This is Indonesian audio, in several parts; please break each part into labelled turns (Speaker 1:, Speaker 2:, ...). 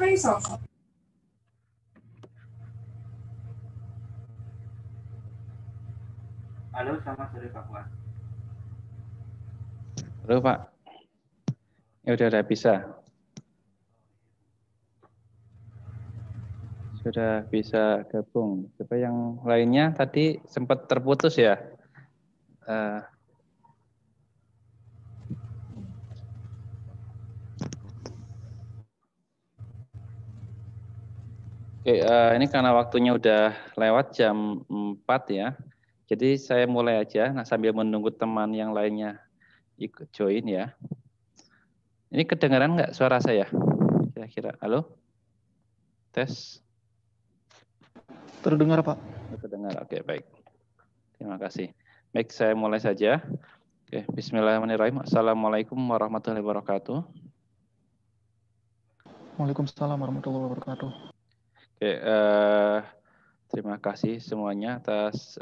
Speaker 1: Halo, selamat sore Pak Fuad.
Speaker 2: Halo Pak, ya udah bisa. Sudah bisa gabung. Coba yang lainnya tadi sempat terputus ya. Oke, ini karena waktunya udah lewat jam 4 ya. Jadi saya mulai aja, nah sambil menunggu teman yang lainnya ikut join ya. Ini kedengaran nggak suara saya? Kira-kira, halo? Tes?
Speaker 3: Terdengar Pak.
Speaker 2: Terdengar, oke baik. Terima kasih. Baik, saya mulai saja. Oke, bismillahirrahmanirrahim. Assalamualaikum warahmatullahi wabarakatuh.
Speaker 3: Waalaikumsalam warahmatullahi wabarakatuh.
Speaker 2: Oke, terima kasih semuanya atas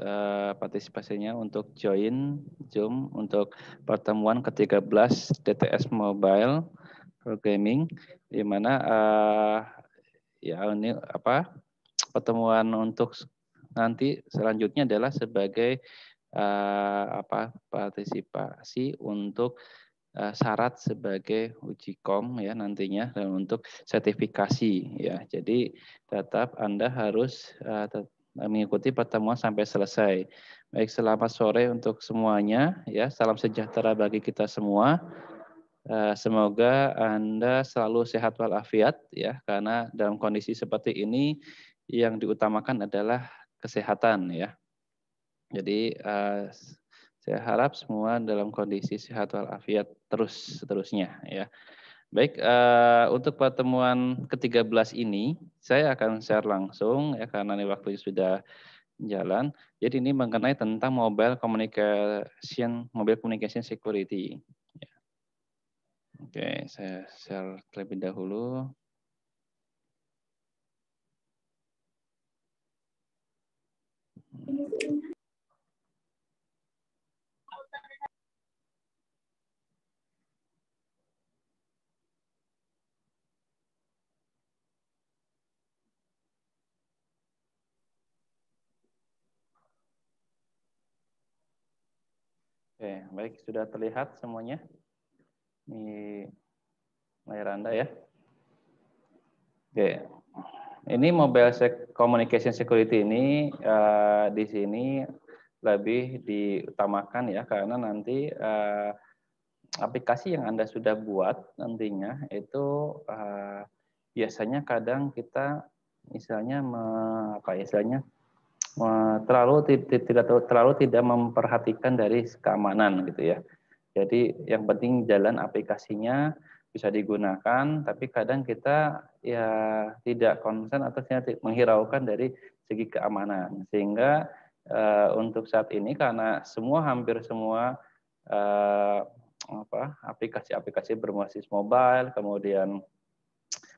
Speaker 2: partisipasinya untuk join Zoom untuk pertemuan ke-13 DTS Mobile Programming, di mana ya ini pertemuan untuk nanti selanjutnya adalah sebagai partisipasi untuk syarat sebagai uji kom ya nantinya dan untuk sertifikasi ya. Jadi tetap Anda harus mengikuti pertemuan sampai selesai. Baik, selamat sore untuk semuanya ya. Salam sejahtera bagi kita semua. Semoga Anda selalu sehat walafiat ya, karena dalam kondisi seperti ini yang diutamakan adalah kesehatan ya. Jadi saya harap semua dalam kondisi sehat walafiat seterusnya ya. Baik, untuk pertemuan ke-13 ini saya akan share langsung ya karena ini waktunya sudah jalan. Jadi ini mengenai tentang mobile communication security. Ya. Oke, saya share terlebih dahulu. Oke, baik, sudah terlihat semuanya di layar Anda ya. Oke, ini mobile communication security ini di sini lebih diutamakan ya karena nanti aplikasi yang Anda sudah buat nantinya itu biasanya kadang kita misalnya terlalu tidak memperhatikan dari keamanan gitu ya. Jadi yang penting jalan aplikasinya bisa digunakan, tapi kadang kita ya tidak concern atau tidak menghiraukan dari segi keamanan. Sehingga untuk saat ini karena hampir semua aplikasi-aplikasi berbasis mobile, kemudian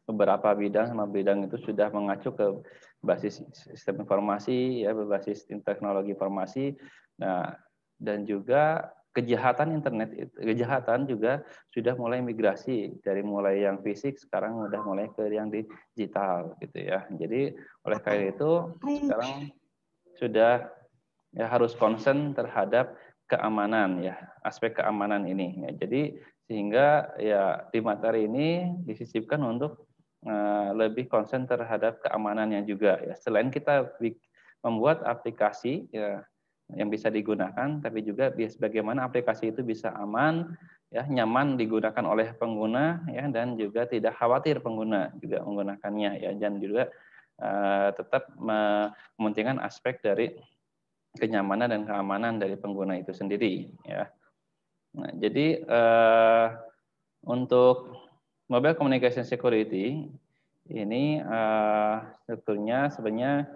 Speaker 2: beberapa bidang itu sudah mengacu ke basis sistem informasi ya, berbasis teknologi informasi. Nah, dan juga kejahatan juga sudah mulai migrasi dari mulai yang fisik sekarang udah mulai ke yang digital gitu ya. Jadi oleh karena itu sekarang sudah ya harus concern terhadap keamanan ya, aspek keamanan ini ya. Jadi sehingga ya di materi ini disisipkan untuk lebih concern terhadap keamanannya juga ya. Selain kita membuat aplikasi ya yang bisa digunakan, tapi juga bagaimana aplikasi itu bisa aman, ya nyaman digunakan oleh pengguna, ya dan juga tidak khawatir pengguna juga menggunakannya, ya dan juga tetap mementingkan aspek dari kenyamanan dan keamanan dari pengguna itu sendiri, ya. Nah, jadi untuk mobile communication security ini strukturnya sebenarnya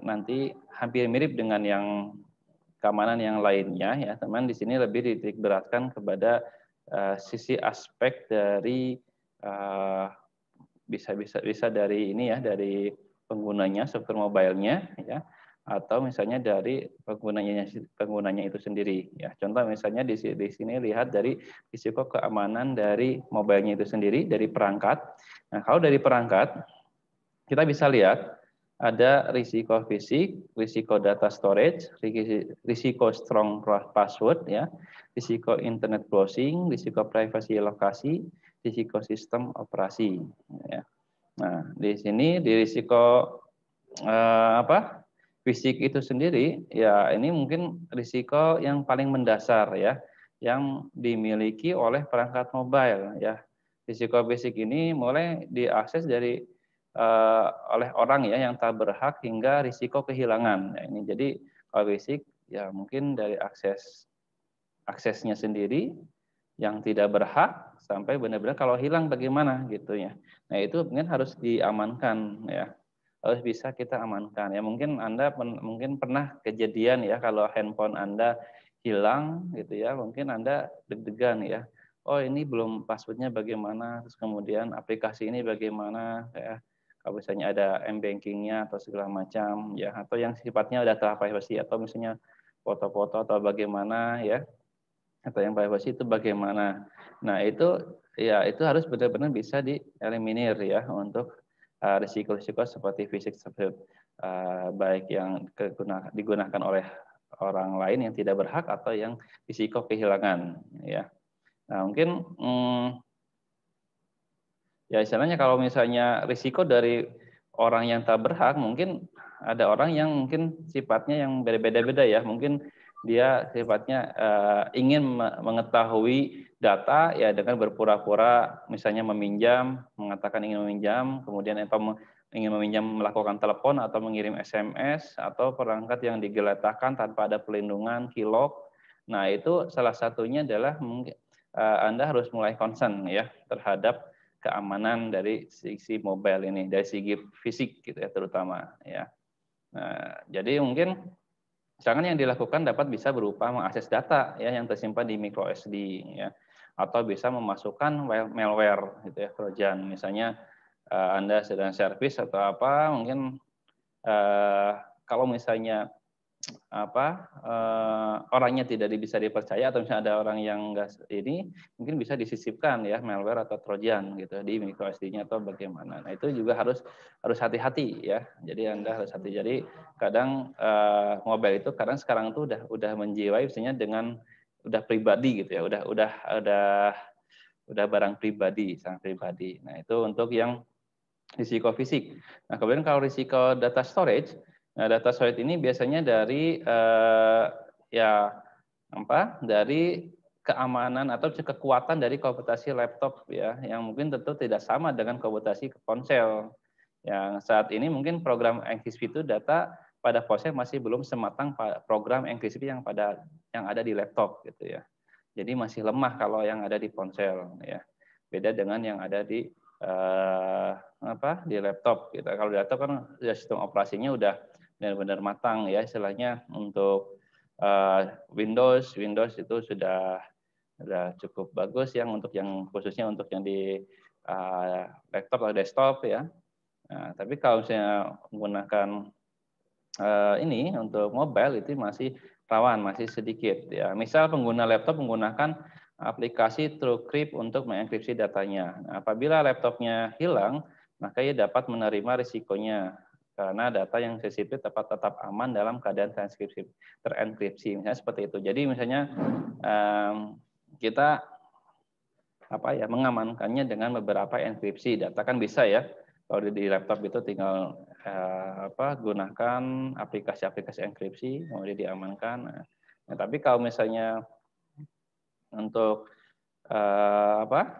Speaker 2: nanti hampir mirip dengan yang keamanan yang lainnya ya teman. Di sini lebih dititik beratkan kepada sisi aspek dari bisa dari ini ya, dari penggunanya software mobile-nya ya, atau misalnya dari penggunanya itu sendiri. Ya, contoh misalnya di sini lihat dari risiko keamanan dari mobilenya itu sendiri, dari perangkat. Nah, kalau dari perangkat, kita bisa lihat ada risiko fisik, risiko data storage, risiko strong password, ya, risiko internet browsing, risiko privasi lokasi, risiko sistem operasi. Ya. Nah, di sini di risiko fisik itu sendiri, ya ini mungkin risiko yang paling mendasar ya, yang dimiliki oleh perangkat mobile ya. Risiko fisik ini mulai diakses dari oleh orang ya yang tak berhak hingga risiko kehilangan. Ya, ini jadi kalau fisik ya mungkin dari aksesnya sendiri yang tidak berhak sampai benar-benar kalau hilang bagaimana gitu ya. Nah itu mungkin harus diamankan ya, harus bisa kita amankan ya. Mungkin Anda mungkin pernah kejadian ya kalau handphone Anda hilang gitu ya, mungkin Anda deg-degan ya. Oh ini belum passwordnya bagaimana, terus kemudian aplikasi ini bagaimana ya. Kalau misalnya ada m-bankingnya atau segala macam ya, atau yang sifatnya data privasi atau misalnya foto-foto atau bagaimana ya, atau yang privacy itu bagaimana. Nah itu ya itu harus benar-benar bisa dieliminir ya untuk risiko-risiko seperti fisik seperti baik yang digunakan oleh orang lain yang tidak berhak atau yang risiko kehilangan ya. Nah mungkin ya istilahnya kalau misalnya risiko dari orang yang tak berhak, mungkin ada orang yang mungkin sifatnya yang berbeda-beda ya, mungkin dia sifatnya ingin mengetahui data ya dengan berpura-pura misalnya meminjam, mengatakan ingin meminjam, kemudian atau ingin meminjam melakukan telepon atau mengirim SMS atau perangkat yang digeletakkan tanpa ada pelindungan keylog. Nah itu salah satunya adalah mungkin Anda harus mulai concern ya terhadap keamanan dari sisi mobile ini, dari segi fisik gitu ya terutama ya. Nah, jadi mungkin serangan yang dilakukan dapat bisa berupa mengakses data ya yang tersimpan di micro SD ya, atau bisa memasukkan malware gitu ya, trojan. Misalnya Anda sedang servis atau apa, mungkin kalau misalnya orangnya tidak bisa dipercaya atau misalnya ada orang yang enggak ini mungkin bisa disisipkan ya malware atau trojan gitu di micro SD-nya atau bagaimana. Nah itu juga harus hati-hati ya. Jadi Anda harus hati. Jadi kadang mobile itu kadang sekarang tuh udah menjiwai misalnya dengan udah pribadi gitu ya. Udah barang pribadi, sangat pribadi. Nah itu untuk yang risiko fisik. Nah kemudian kalau risiko data storage, nah, data storage ini biasanya dari dari keamanan atau kekuatan dari komputasi laptop ya, yang mungkin tentu tidak sama dengan komputasi ponsel. Yang saat ini mungkin program enkripsi itu data pada ponsel masih belum sematang program enkripsi yang ada di laptop gitu ya. Jadi masih lemah kalau yang ada di ponsel ya. Beda dengan yang ada di di laptop gitu. Kalau di laptop kan sistem operasinya udah benar-benar matang ya, istilahnya untuk Windows itu sudah cukup bagus yang untuk yang khususnya untuk yang di laptop atau desktop ya. Nah, tapi kalau misalnya menggunakan ini untuk mobile itu masih rawan, masih sedikit ya. Misal pengguna laptop menggunakan aplikasi TrueCrypt untuk mengenkripsi datanya. Nah, apabila laptopnya hilang, maka ia dapat menerima risikonya karena data yang sensitif dapat tetap aman dalam keadaan terenkripsi. Misalnya seperti itu. Jadi misalnya kita mengamankannya dengan beberapa enkripsi data kan bisa ya. Kalau di laptop itu tinggal gunakan aplikasi-aplikasi enkripsi kemudian diamankan. Nah, tapi kalau misalnya untuk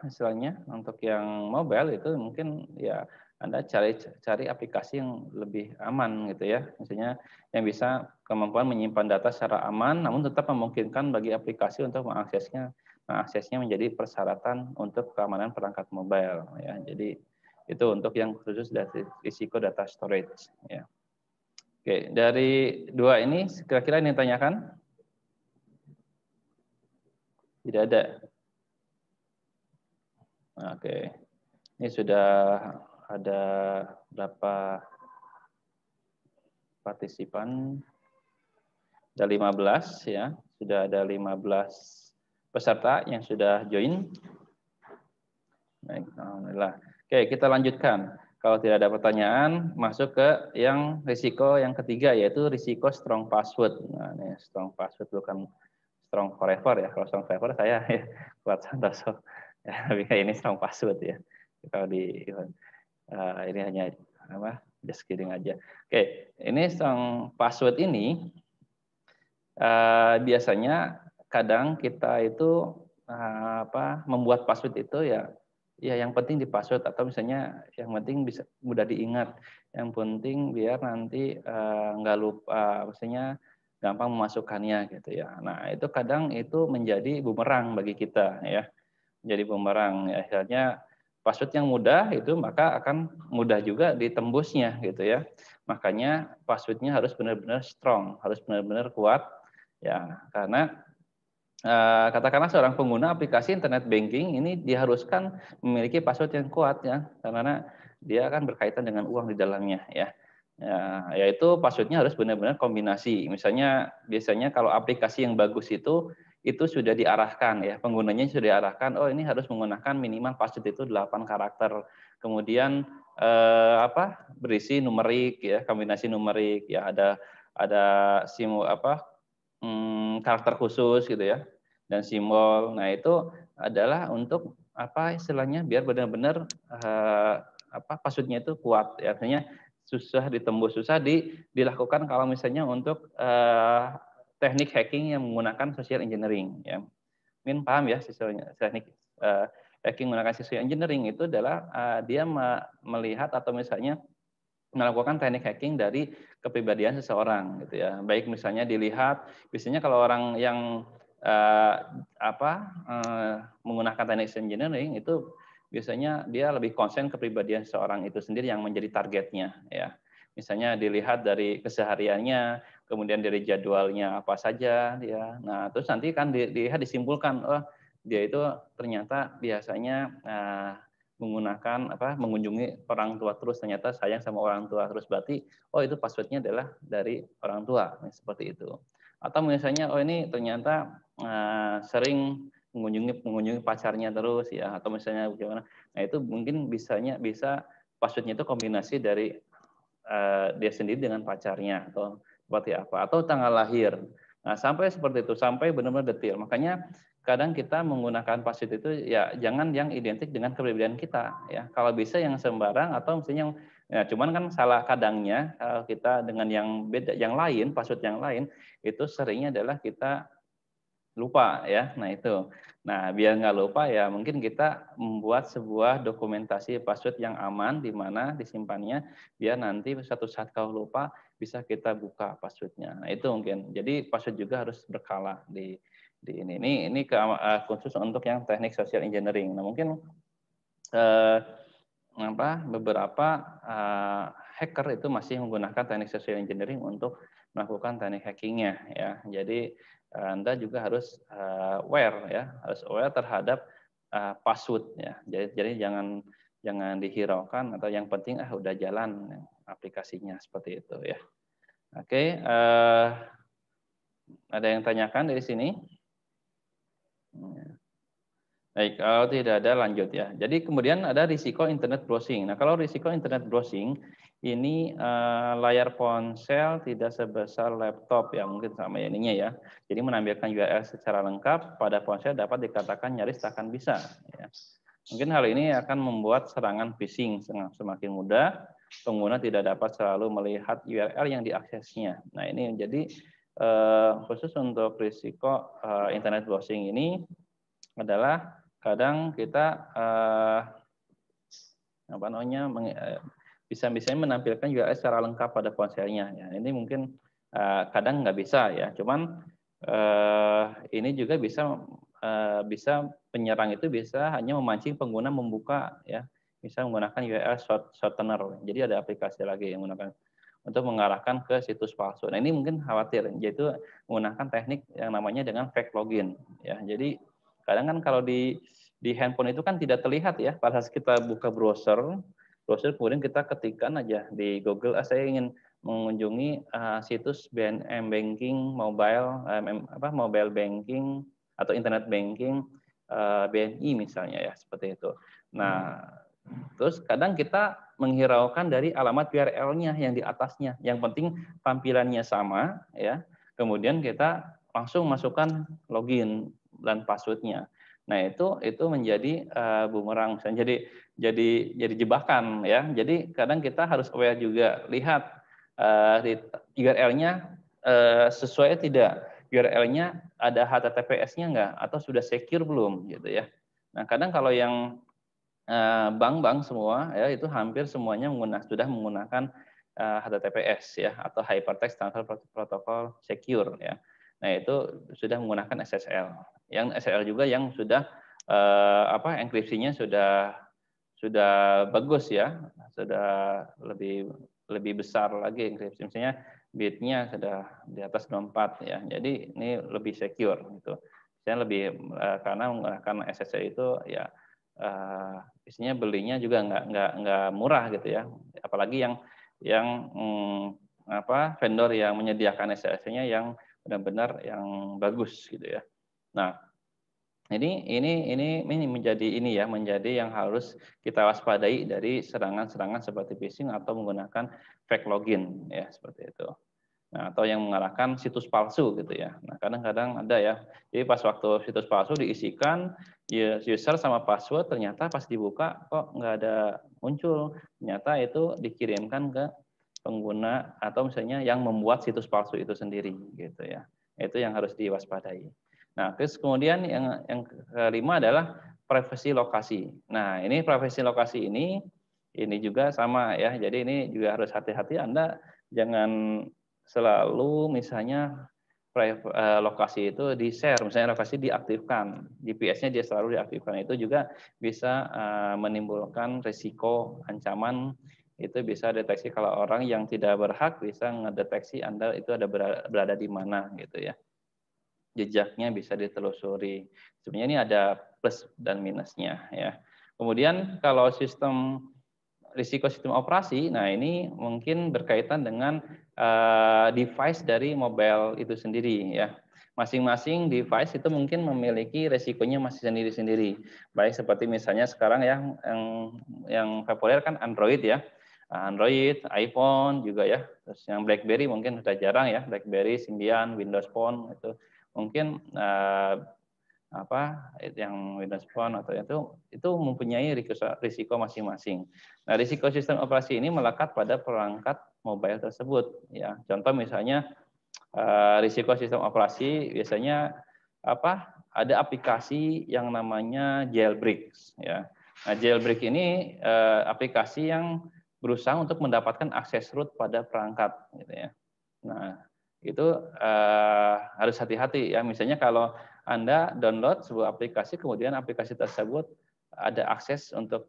Speaker 2: istilahnya untuk yang mobile itu mungkin ya Anda cari aplikasi yang lebih aman gitu ya. Misalnya yang bisa kemampuan menyimpan data secara aman namun tetap memungkinkan bagi aplikasi untuk mengaksesnya menjadi persyaratan untuk keamanan perangkat mobile ya. Jadi itu untuk yang khusus dari risiko data storage ya. Oke, dari dua ini kira-kira ini ditanyakan? Tidak ada. Oke. Ini sudah ada berapa partisipan. Ada 15 ya, sudah ada 15 peserta yang sudah join. Baik, alhamdulillah. Oke, kita lanjutkan. Kalau tidak ada pertanyaan, masuk ke yang risiko yang ketiga, yaitu risiko strong password. Nah, ini strong password bukan strong forever ya. Kalau strong forever saya ya, kuat Santoso. Ya, tapi ini strong password ya. Kalau di ini hanya apa? Just kidding aja. Oke, ini strong password ini biasanya kadang kita itu membuat password itu ya yang penting di password, atau misalnya yang penting bisa mudah diingat, yang penting biar nanti nggak lupa, misalnya gampang memasukkannya gitu ya. Nah itu kadang itu menjadi bumerang bagi kita ya, jadi bumerang ya, akhirnya password yang mudah itu maka akan mudah juga ditembusnya gitu ya. Makanya passwordnya harus benar-benar strong, harus benar-benar kuat ya, karena katakanlah seorang pengguna aplikasi internet banking ini diharuskan memiliki password yang kuat ya, karena dia akan berkaitan dengan uang di dalamnya ya. Yaitu passwordnya harus benar-benar kombinasi. Misalnya biasanya kalau aplikasi yang bagus itu sudah diarahkan ya, penggunanya sudah diarahkan, oh ini harus menggunakan minimal password itu 8 karakter. Kemudian berisi numerik ya, kombinasi numerik ya, ada karakter khusus gitu ya, dan simbol. Nah itu adalah untuk istilahnya biar benar-benar passwordnya itu kuat ya, artinya susah ditembus, susah dilakukan kalau misalnya untuk teknik hacking yang menggunakan social engineering ya. Mungkin paham ya, teknik hacking menggunakan social engineering itu adalah dia melihat atau misalnya melakukan teknik hacking dari kepribadian seseorang gitu ya. Baik misalnya dilihat, biasanya kalau orang yang menggunakan teknik engineering itu biasanya dia lebih konsen kepribadian seseorang itu sendiri yang menjadi targetnya ya. Misalnya dilihat dari kesehariannya, kemudian dari jadwalnya apa saja dia. Nah, terus nanti kan dilihat disimpulkan, oh dia itu ternyata biasanya menggunakan mengunjungi orang tua terus, ternyata sayang sama orang tua terus, berarti oh itu passwordnya adalah dari orang tua seperti itu. Atau misalnya oh ini ternyata sering mengunjungi pacarnya terus ya, atau misalnya bagaimana. Nah itu mungkin bisa passwordnya itu kombinasi dari dia sendiri dengan pacarnya atau seperti apa, atau tanggal lahir. Nah sampai seperti itu, sampai benar-benar detail. Makanya kadang kita menggunakan password itu ya jangan yang identik dengan kepribadian kita ya. Kalau bisa yang sembarang, atau misalnya yang ya cuman kan salah kadangnya kalau kita dengan yang beda, yang lain, password yang lain itu seringnya adalah kita lupa ya. Nah itu. Nah biar nggak lupa ya mungkin kita membuat sebuah dokumentasi password yang aman di mana disimpannya, biar nanti suatu saat kalau lupa bisa kita buka passwordnya. Nah itu mungkin. Jadi password juga harus berkala di ini. Ini khusus untuk yang teknik social engineering. Nah mungkin beberapa hacker itu masih menggunakan teknik social engineering untuk melakukan teknik hackingnya ya. Jadi Anda juga harus aware ya, harus aware terhadap password ya. Jadi jangan dihiraukan, atau yang penting udah jalan aplikasinya seperti itu ya. Oke, ada yang tanyakan dari sini? Baik, kalau tidak ada lanjut ya. Jadi kemudian ada risiko internet browsing. Nah kalau risiko internet browsing ini layar ponsel tidak sebesar laptop ya, mungkin sama ininya ya. Jadi menampilkan URL secara lengkap pada ponsel dapat dikatakan nyaris tak akan bisa. Ya. Mungkin hal ini akan membuat serangan phishing semakin mudah. Pengguna tidak dapat selalu melihat URL yang diaksesnya. Nah ini jadi khusus untuk risiko internet browsing ini adalah kadang kita bisa menampilkan URL secara lengkap pada ponselnya. Ya, ini mungkin kadang nggak bisa ya. Cuman ini juga bisa penyerang itu bisa hanya memancing pengguna membuka ya, bisa menggunakan URL shortener. Jadi ada aplikasi lagi yang menggunakan untuk mengarahkan ke situs palsu. Nah ini mungkin khawatir, yaitu menggunakan teknik yang namanya dengan fake login. Ya, jadi kadang kan kalau di handphone itu kan tidak terlihat ya, pada saat kita buka browser kemudian kita ketikkan aja di Google, saya ingin mengunjungi situs BNM Banking mobile mobile banking atau internet banking BNI misalnya ya, seperti itu. Nah, terus kadang kita menghiraukan dari alamat URL-nya yang di atasnya. Yang penting tampilannya sama ya. Kemudian kita langsung masukkan login dan password-nya. Nah, itu menjadi bumerang, misalnya jadi jebakan ya. Jadi kadang kita harus aware juga, lihat URL-nya sesuai tidak, URL-nya ada HTTPS-nya enggak atau sudah secure belum gitu ya. Nah, kadang kalau yang bank-bank semua ya itu hampir semuanya sudah menggunakan HTTPS ya atau Hypertext Transfer Protocol Secure ya. Nah, itu sudah menggunakan SSL. Yang SSL juga yang sudah enkripsinya sudah bagus ya, sudah lebih besar lagi enkripsi, misalnya bitnya sudah di atas 24 ya. Jadi ini lebih secure gitu. Saya lebih karena menggunakan SSL itu ya isinya belinya juga nggak murah gitu ya. Apalagi yang vendor yang menyediakan SSL-nya yang benar-benar yang bagus gitu ya. Nah, ini menjadi yang harus kita waspadai dari serangan-serangan seperti phishing atau menggunakan fake login ya, seperti itu. Nah, atau yang mengarahkan situs palsu gitu ya. Nah, kadang-kadang ada ya. Jadi pas waktu situs palsu diisikan user sama password, ternyata pas dibuka kok nggak ada muncul. Ternyata itu dikirimkan ke pengguna atau misalnya yang membuat situs palsu itu sendiri gitu ya. Itu yang harus diwaspadai. Nah, terus kemudian yang kelima adalah privasi lokasi. Nah, ini privasi lokasi ini juga sama ya. Jadi ini juga harus hati-hati, Anda jangan selalu misalnya lokasi itu di-share, misalnya lokasi diaktifkan, GPS-nya dia selalu diaktifkan. Itu juga bisa menimbulkan risiko ancaman, itu bisa deteksi kalau orang yang tidak berhak bisa ngedeteksi Anda itu ada berada di mana gitu ya. Jejaknya bisa ditelusuri. Sebenarnya ini ada plus dan minusnya ya. Kemudian kalau risiko sistem operasi, nah ini mungkin berkaitan dengan device dari mobile itu sendiri ya. Masing-masing device itu mungkin memiliki resikonya masih sendiri-sendiri. Baik seperti misalnya sekarang yang populer kan Android ya. Android, iPhone juga ya. Terus yang BlackBerry mungkin sudah jarang ya. BlackBerry, Symbian, Windows Phone itu mungkin yang Windows Phone atau itu mempunyai risiko masing-masing. Nah, risiko sistem operasi ini melekat pada perangkat mobile tersebut ya. Contoh misalnya risiko sistem operasi biasanya ada aplikasi yang namanya jailbreak ya. Nah, jailbreak ini aplikasi yang berusaha untuk mendapatkan akses root pada perangkat gitu ya. Nah, itu harus hati-hati ya. Misalnya kalau Anda download sebuah aplikasi, kemudian aplikasi tersebut ada akses untuk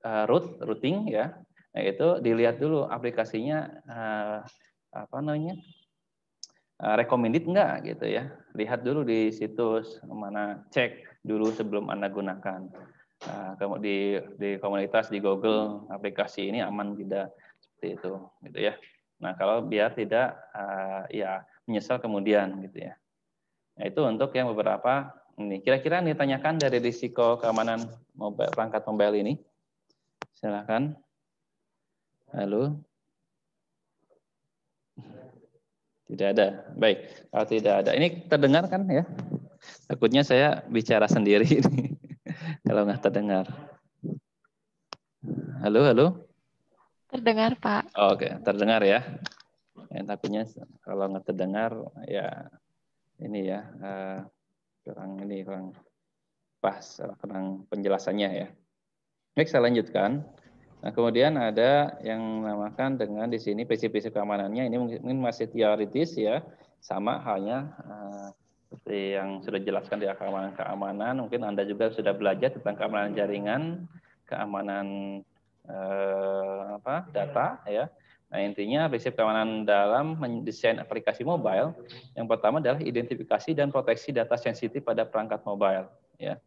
Speaker 2: routing ya. Nah, itu dilihat dulu aplikasinya recommended enggak gitu ya. Lihat dulu di situs mana, cek dulu sebelum Anda gunakan. Kemudian di komunitas di Google aplikasi ini aman tidak, seperti itu gitu ya. Nah, kalau biar tidak menyesal kemudian gitu ya. Nah, itu untuk yang beberapa ini. Kira-kira ditanyakan dari risiko keamanan perangkat mobile ini. Silakan. Halo. Tidak ada. Baik, kalau tidak ada. Ini terdengar kan ya? Takutnya saya bicara sendiri ini. Kalau nggak terdengar. Halo, halo.
Speaker 4: Terdengar, Pak.
Speaker 2: Oh, oke, terdengar ya. Takutnya kalau nggak terdengar ya ini ya kurang pas, kurang penjelasannya ya. Baik, saya lanjutkan. Nah, kemudian ada yang namakan dengan di sini prinsip-prinsip keamanannya, ini mungkin masih teoritis ya, sama halnya seperti yang sudah dijelaskan di keamanan. Mungkin Anda juga sudah belajar tentang keamanan jaringan, keamanan data ya. Nah, intinya prinsip keamanan dalam mendesain aplikasi mobile yang pertama adalah identifikasi dan proteksi data sensitif pada perangkat mobile ya.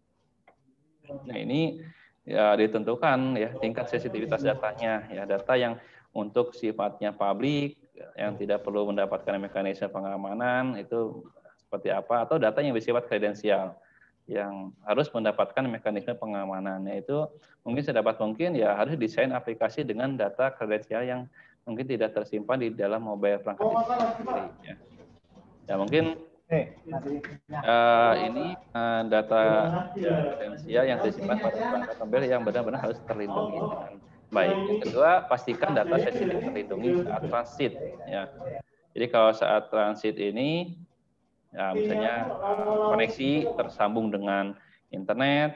Speaker 2: Nah, ini ya ditentukan ya tingkat sensitivitas datanya ya, data yang untuk sifatnya publik yang tidak perlu mendapatkan mekanisme pengamanan itu seperti apa, atau data yang bersifat kredensial yang harus mendapatkan mekanisme pengamanan, yaitu mungkin sedapat mungkin ya harus desain aplikasi dengan data kredensial yang mungkin tidak tersimpan di dalam mobile perangkat itu sendiri. Ya mungkin ini data kredensial yang tersimpan pada perangkat mobile yang benar-benar harus terlindungi dengan baik. Yang kedua, pastikan data sensitif terlindungi saat transit. Ya. Jadi kalau saat transit ini, ya misalnya koneksi tersambung dengan internet,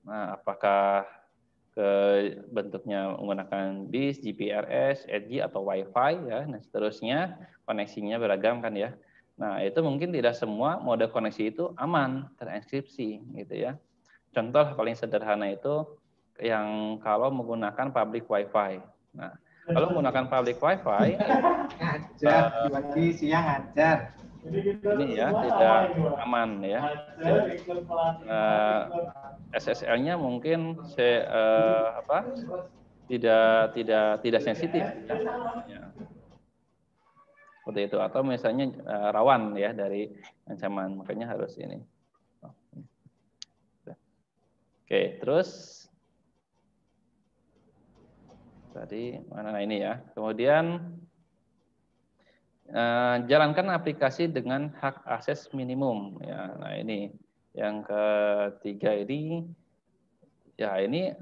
Speaker 2: nah, apakah bentuknya menggunakan BIS, GPRS, Edge atau Wi-Fi, ya, nah seterusnya koneksinya beragam kan ya. Nah itu mungkin tidak semua mode koneksi itu aman terenkripsi gitu ya. Contoh paling sederhana itu yang kalau menggunakan public Wi-Fi. Nah kalau menggunakan public Wi-Fi,
Speaker 1: lagi siang ajar.
Speaker 2: Ini ya tidak aman ya. SSL-nya mungkin tidak sensitif ya. Seperti itu, atau misalnya rawan ya dari ancaman, makanya harus ini. Oke, terus tadi mana ini ya. Kemudian jalankan aplikasi dengan hak akses minimum ya. Nah ini yang ketiga ini ya, ini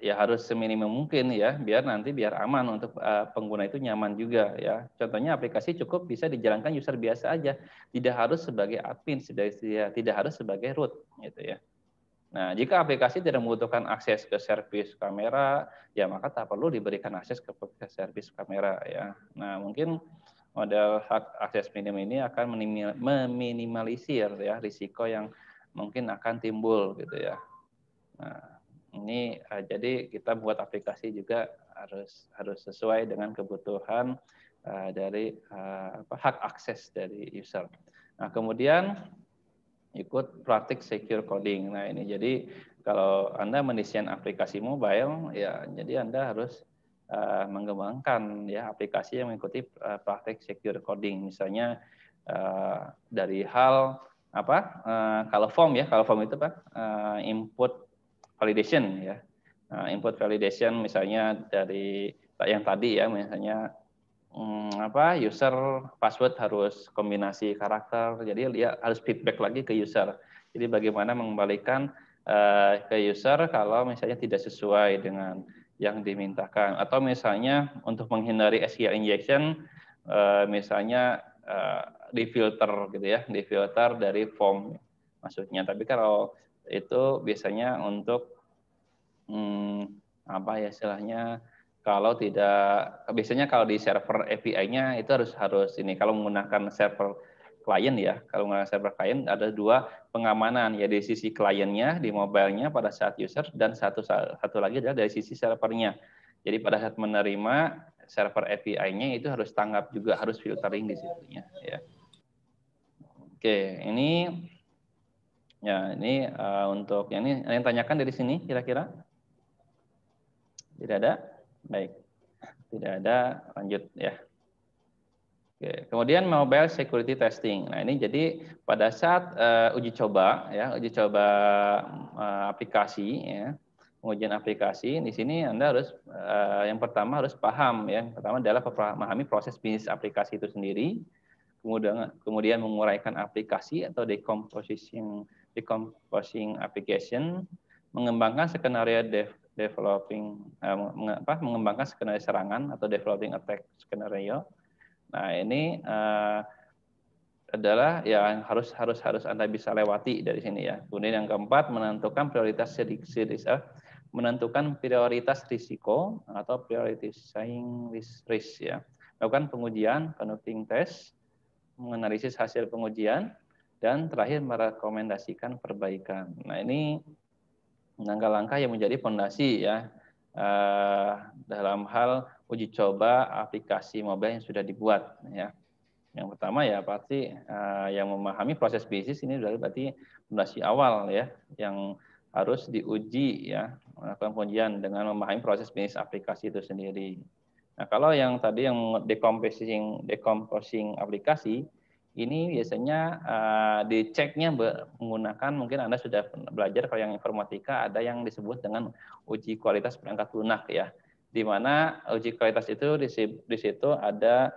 Speaker 2: ya harus seminimum mungkin ya, biar aman untuk pengguna itu nyaman juga ya. Contohnya aplikasi cukup bisa dijalankan user biasa aja, tidak harus sebagai admin, tidak harus sebagai root gitu ya. Nah, jika aplikasi tidak membutuhkan akses ke servis kamera, ya maka tak perlu diberikan akses ke servis kamera ya. Nah, mungkin model hak akses minimum ini akan meminimalisir ya risiko yang mungkin akan timbul gitu ya. Nah, ini jadi kita buat aplikasi juga harus sesuai dengan kebutuhan dari hak akses dari user. Nah, kemudian ikut praktik secure coding. Nah, ini jadi kalau Anda mendesain aplikasi mobile ya, jadi Anda harus mengembangkan ya aplikasi yang mengikuti praktik secure coding. Misalnya dari hal kalau form itu Pak, input validation ya. Input validation misalnya dari yang tadi ya, misalnya user password harus kombinasi karakter, jadi dia harus feedback lagi ke user. Jadi bagaimana mengembalikan ke user kalau misalnya tidak sesuai dengan yang dimintakan, atau misalnya untuk menghindari SQL injection, misalnya difilter gitu ya, difilter dari form maksudnya. Tapi kalau itu biasanya untuk istilahnya, kalau tidak, biasanya kalau di server API-nya itu harus ini, kalau menggunakan server klien ya, kalau menggunakan server klien ada dua pengamanan ya, dari sisi kliennya di mobile-nya pada saat user, dan satu lagi adalah dari sisi servernya. Jadi pada saat menerima server API-nya itu harus tanggap juga, harus filtering di situnya ya. Oke, ini ya, ini untuk yang ini, yang tanyakan dari sini kira-kira? Tidak ada? Baik. Tidak ada, lanjut ya. Oke. Kemudian mobile security testing. Nah, ini jadi pada saat uji coba ya, aplikasi ya, pengujian aplikasi, di sini Anda harus yang pertama harus paham ya. Yang pertama adalah memahami proses bisnis aplikasi itu sendiri. Kemudian menguraikan aplikasi atau decomposing application, mengembangkan skenario mengembangkan skenario serangan atau developing attack skenario. Nah, ini adalah yang harus Anda bisa lewati dari sini ya. Kemudian yang keempat, menentukan prioritas risiko atau prioritizing risk ya. Lakukan pengujian, conducting test, menganalisis hasil pengujian, dan terakhir merekomendasikan perbaikan. Nah, ini langkah-langkah yang menjadi fondasi ya dalam hal uji coba aplikasi mobile yang sudah dibuat ya. Yang pertama ya pasti yang memahami proses bisnis ini berarti fondasi awal ya, yang harus diuji ya, melakukan pengujian dengan memahami proses bisnis aplikasi itu sendiri. Nah, kalau yang tadi yang decomposing aplikasi, ini biasanya diceknya menggunakan, mungkin Anda sudah belajar kalau yang informatika ada yang disebut dengan uji kualitas perangkat lunak ya. Di mana uji kualitas itu di situ ada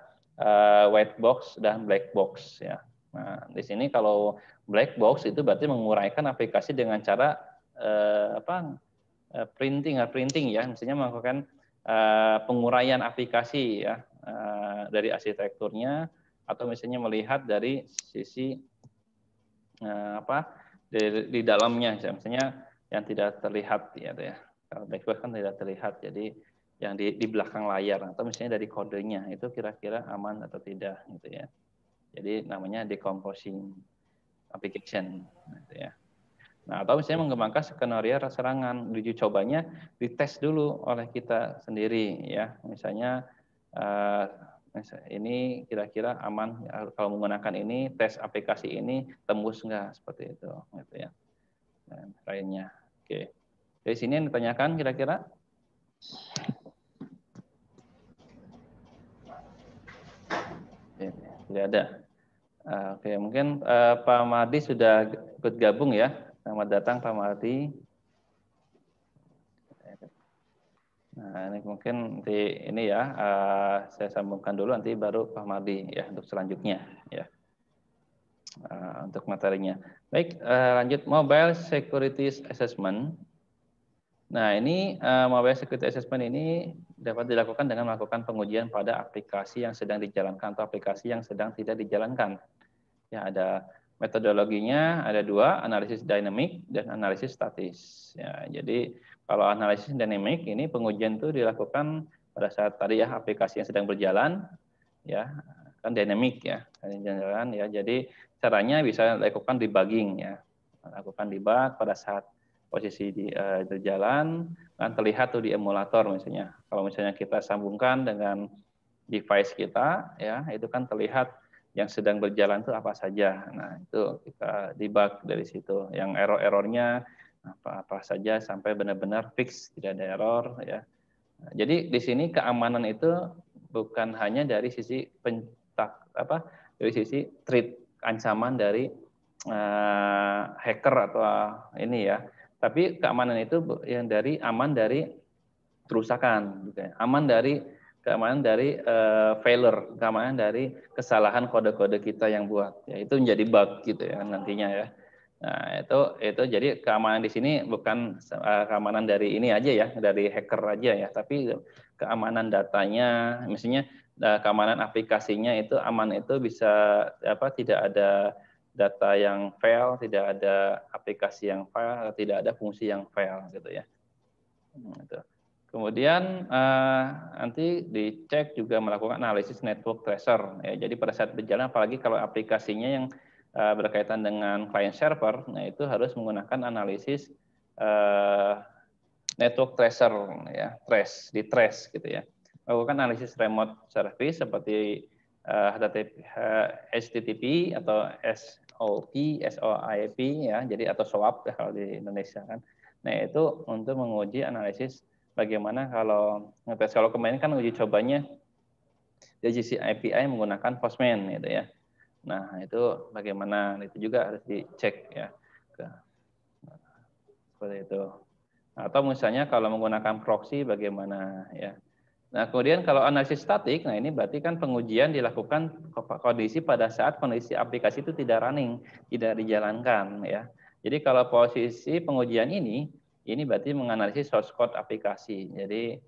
Speaker 2: white box dan black box ya. Nah, di sini kalau black box itu berarti menguraikan aplikasi dengan cara printing ya, misalnya melakukan penguraian aplikasi ya dari arsitekturnya, atau misalnya melihat dari sisi di dalamnya, misalnya yang tidak terlihat ya. Kalau black box kan tidak terlihat, jadi yang di belakang layar, atau misalnya dari kodenya itu kira-kira aman atau tidak gitu ya. Jadi namanya decomposing application gitu ya. Nah, atau misalnya mengembangkan skenario serangan, uji cobanya dites dulu oleh kita sendiri ya. Misalnya ini kira-kira aman kalau menggunakan ini, tes aplikasi ini tembus nggak, seperti itu gitu ya. Dan lainnya. Oke. Dari sini yang ditanyakan kira-kira? Tidak ada. Oke, mungkin Pak Mardi sudah ikut gabung ya. Selamat datang Pak Mardi. Nah, ini mungkin nanti ini ya, saya sambungkan dulu, nanti baru Pak Mardi ya untuk selanjutnya ya, untuk materinya. Baik, lanjut Mobile Security Assessment. Nah, ini Mobile Security Assessment ini dapat dilakukan dengan melakukan pengujian pada aplikasi yang sedang dijalankan atau aplikasi yang sedang tidak dijalankan. Ya, ada metodologinya, ada dua, analisis dynamic dan analisis statis. Ya, jadi kalau analisis dynamic ini pengujian itu dilakukan pada saat tadi ya aplikasi yang sedang berjalan, ya kan dynamic ya, jalan ya. Jadi caranya bisa dilakukan debugging ya, lakukan debug pada saat posisi berjalan, kan terlihat tuh di emulator misalnya. Kalau misalnya kita sambungkan dengan device kita, ya itu kan terlihat yang sedang berjalan itu apa saja. Nah, itu kita debug dari situ. Yang error-errornya apa saja sampai benar-benar fix, tidak ada error ya. Nah, jadi di sini keamanan itu bukan hanya dari sisi dari sisi threat, ancaman dari hacker atau ini ya. Tapi keamanan itu yang dari aman dari kerusakan, gitu ya. Keamanan dari failure, keamanan dari kesalahan kode-kode kita yang buat. Ya, itu menjadi bug gitu ya nantinya ya. Nah, itu jadi keamanan di sini bukan keamanan dari ini aja ya, dari hacker aja ya, tapi keamanan datanya, misalnya keamanan aplikasinya itu aman, itu bisa tidak ada data yang fail, tidak ada aplikasi yang fail, tidak ada fungsi yang fail gitu ya. Gitu. Kemudian nanti dicek juga melakukan analisis network tracer. Ya, jadi pada saat berjalan, apalagi kalau aplikasinya yang berkaitan dengan client server, nah itu harus menggunakan analisis network tracer, ya, trace gitu ya. Melakukan analisis remote service seperti HTTP atau SOAP ya, jadi atau SOAP ya, kalau di Indonesia kan. Nah itu untuk menguji analisis bagaimana kalau kemarin kan uji cobanya dari sisi API menggunakan Postman gitu ya. Nah itu bagaimana, itu juga harus dicek ya. Seperti itu. Atau misalnya kalau menggunakan proxy bagaimana ya. Nah kemudian kalau analisis statik, nah ini berarti kan pengujian dilakukan kondisi pada saat kondisi aplikasi itu tidak running, tidak dijalankan ya. Jadi kalau posisi pengujian ini berarti menganalisis source code aplikasi. Jadi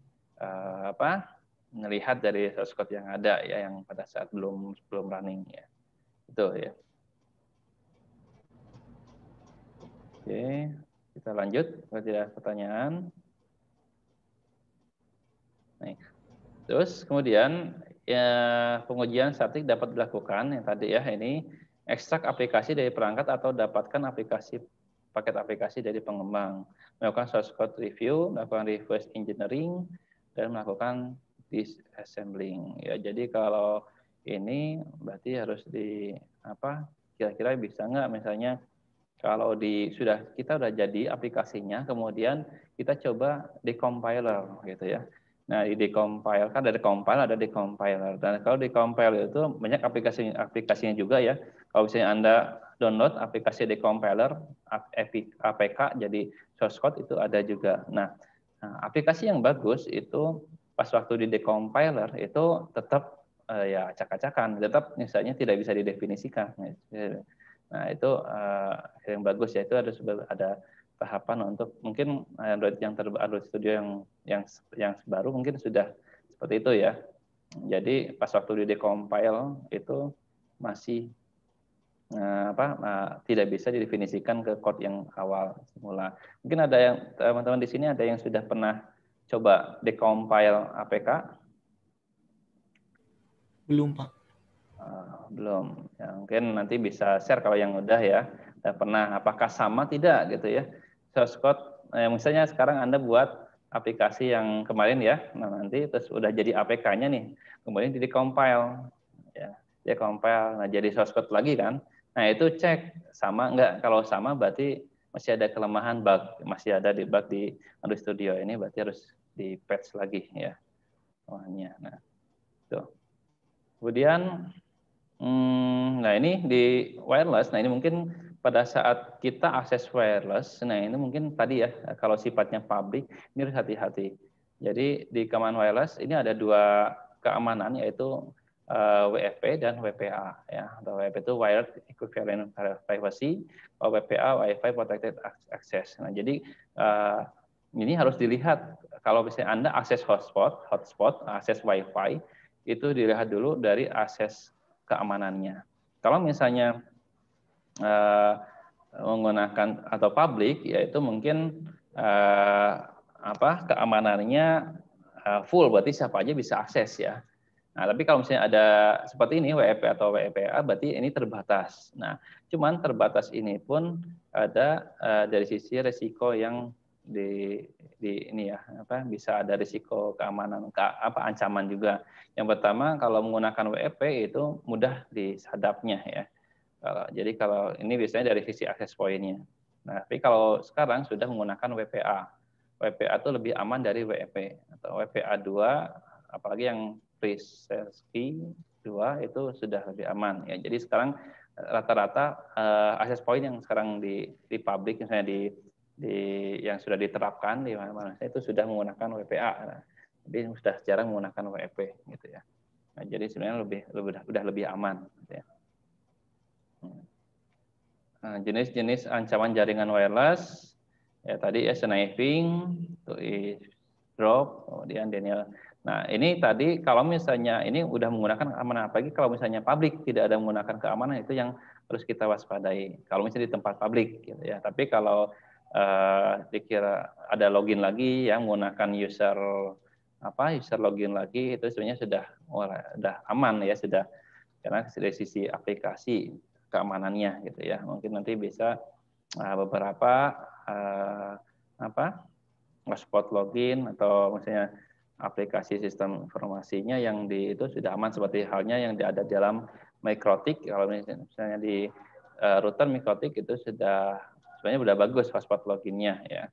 Speaker 2: melihat dari source code yang ada ya, yang pada saat belum running ya. Itu ya. Oke, kita lanjut. Kalau tidak pertanyaan. Nih. Terus kemudian ya, pengujian statik dapat dilakukan yang tadi ya, ini ekstrak aplikasi dari perangkat atau dapatkan paket aplikasi dari pengembang, melakukan source code review, melakukan reverse engineering, dan melakukan disassembling. Ya, jadi kalau ini berarti harus kira-kira bisa nggak misalnya kalau kita udah jadi aplikasinya, kemudian kita coba decompiler gitu ya. Nah, di decompile kan ada compile, ada decompiler. Dan kalau decompile itu banyak aplikasinya juga ya. Kalau misalnya Anda download aplikasi decompiler APK jadi source code itu ada juga. Nah, aplikasi yang bagus itu pas waktu di decompiler itu tetap ya acak-acakan, tetap misalnya tidak bisa didefinisikan. Nah, itu yang bagus ya, itu ada tahapan untuk mungkin Android Android Studio yang baru mungkin sudah seperti itu ya. Jadi pas waktu di decompile itu masih tidak bisa didefinisikan ke code yang awal semula. Mungkin ada yang teman-teman di sini ada yang sudah pernah coba decompile APK?
Speaker 3: Belum, Pak.
Speaker 2: Belum. Ya, mungkin nanti bisa share kalau yang udah ya. Dan pernah, apakah sama tidak gitu ya. Source code, misalnya sekarang Anda buat aplikasi yang kemarin ya, nah nanti terus udah jadi APK-nya nih, kemudian di decompile. Ya, decompile, nah jadi source code lagi kan. Nah itu cek sama enggak, kalau sama berarti masih ada kelemahan bug, masih ada di bug di Android Studio ini, berarti harus di patch lagi ya. Nah, tuh. Kemudian nah ini di wireless, nah ini mungkin pada saat kita akses wireless, nah ini mungkin tadi ya, kalau sifatnya public, ini harus hati-hati. Jadi di command wireless ini ada dua keamanan, yaitu WFP dan WPA. Ya. WFP itu Wired Equivalent Privacy, WPA Wi-Fi Protected Access. Nah jadi ini harus dilihat, kalau misalnya Anda akses hotspot, akses Wi-Fi, itu dilihat dulu dari akses keamanannya. Kalau misalnya menggunakan atau public, yaitu mungkin keamanannya full, berarti siapa aja bisa akses ya. Nah, tapi kalau misalnya ada seperti ini WFP atau WPA, berarti ini terbatas. Nah, cuman terbatas ini pun ada dari sisi resiko yang di ini ya, bisa ada risiko keamanan, ancaman juga. Yang pertama, kalau menggunakan WFP itu mudah disadapnya ya. Jadi kalau ini biasanya dari sisi access point-nya. Nah, tapi kalau sekarang sudah menggunakan WPA. WPA itu lebih aman dari WFP atau WPA 2, apalagi yang pre-key 2 itu sudah lebih aman ya. Jadi sekarang rata-rata access point yang sekarang di public, misalnya di yang sudah diterapkan di mana-mana itu sudah menggunakan WPA. Nah, jadi sudah jarang menggunakan WFP gitu ya. Nah, jadi sebenarnya udah lebih aman gitu ya. Nah, jenis-jenis ancaman jaringan wireless ya tadi ya, sniping, drop, kemudian denial. Nah, ini tadi kalau misalnya ini udah menggunakan keamanan, apalagi kalau misalnya publik tidak ada menggunakan keamanan, itu yang harus kita waspadai. Kalau misalnya di tempat publik gitu ya. Tapi kalau dikira ada login lagi yang menggunakan user login lagi, itu sebenarnya sudah aman ya, sudah, karena dari sisi aplikasi keamanannya gitu ya. Mungkin nanti bisa beberapa hotspot login atau misalnya aplikasi sistem informasinya yang itu sudah aman, seperti halnya yang ada dalam Mikrotik. Kalau misalnya di router Mikrotik itu sebenarnya sudah bagus hotspot loginnya ya.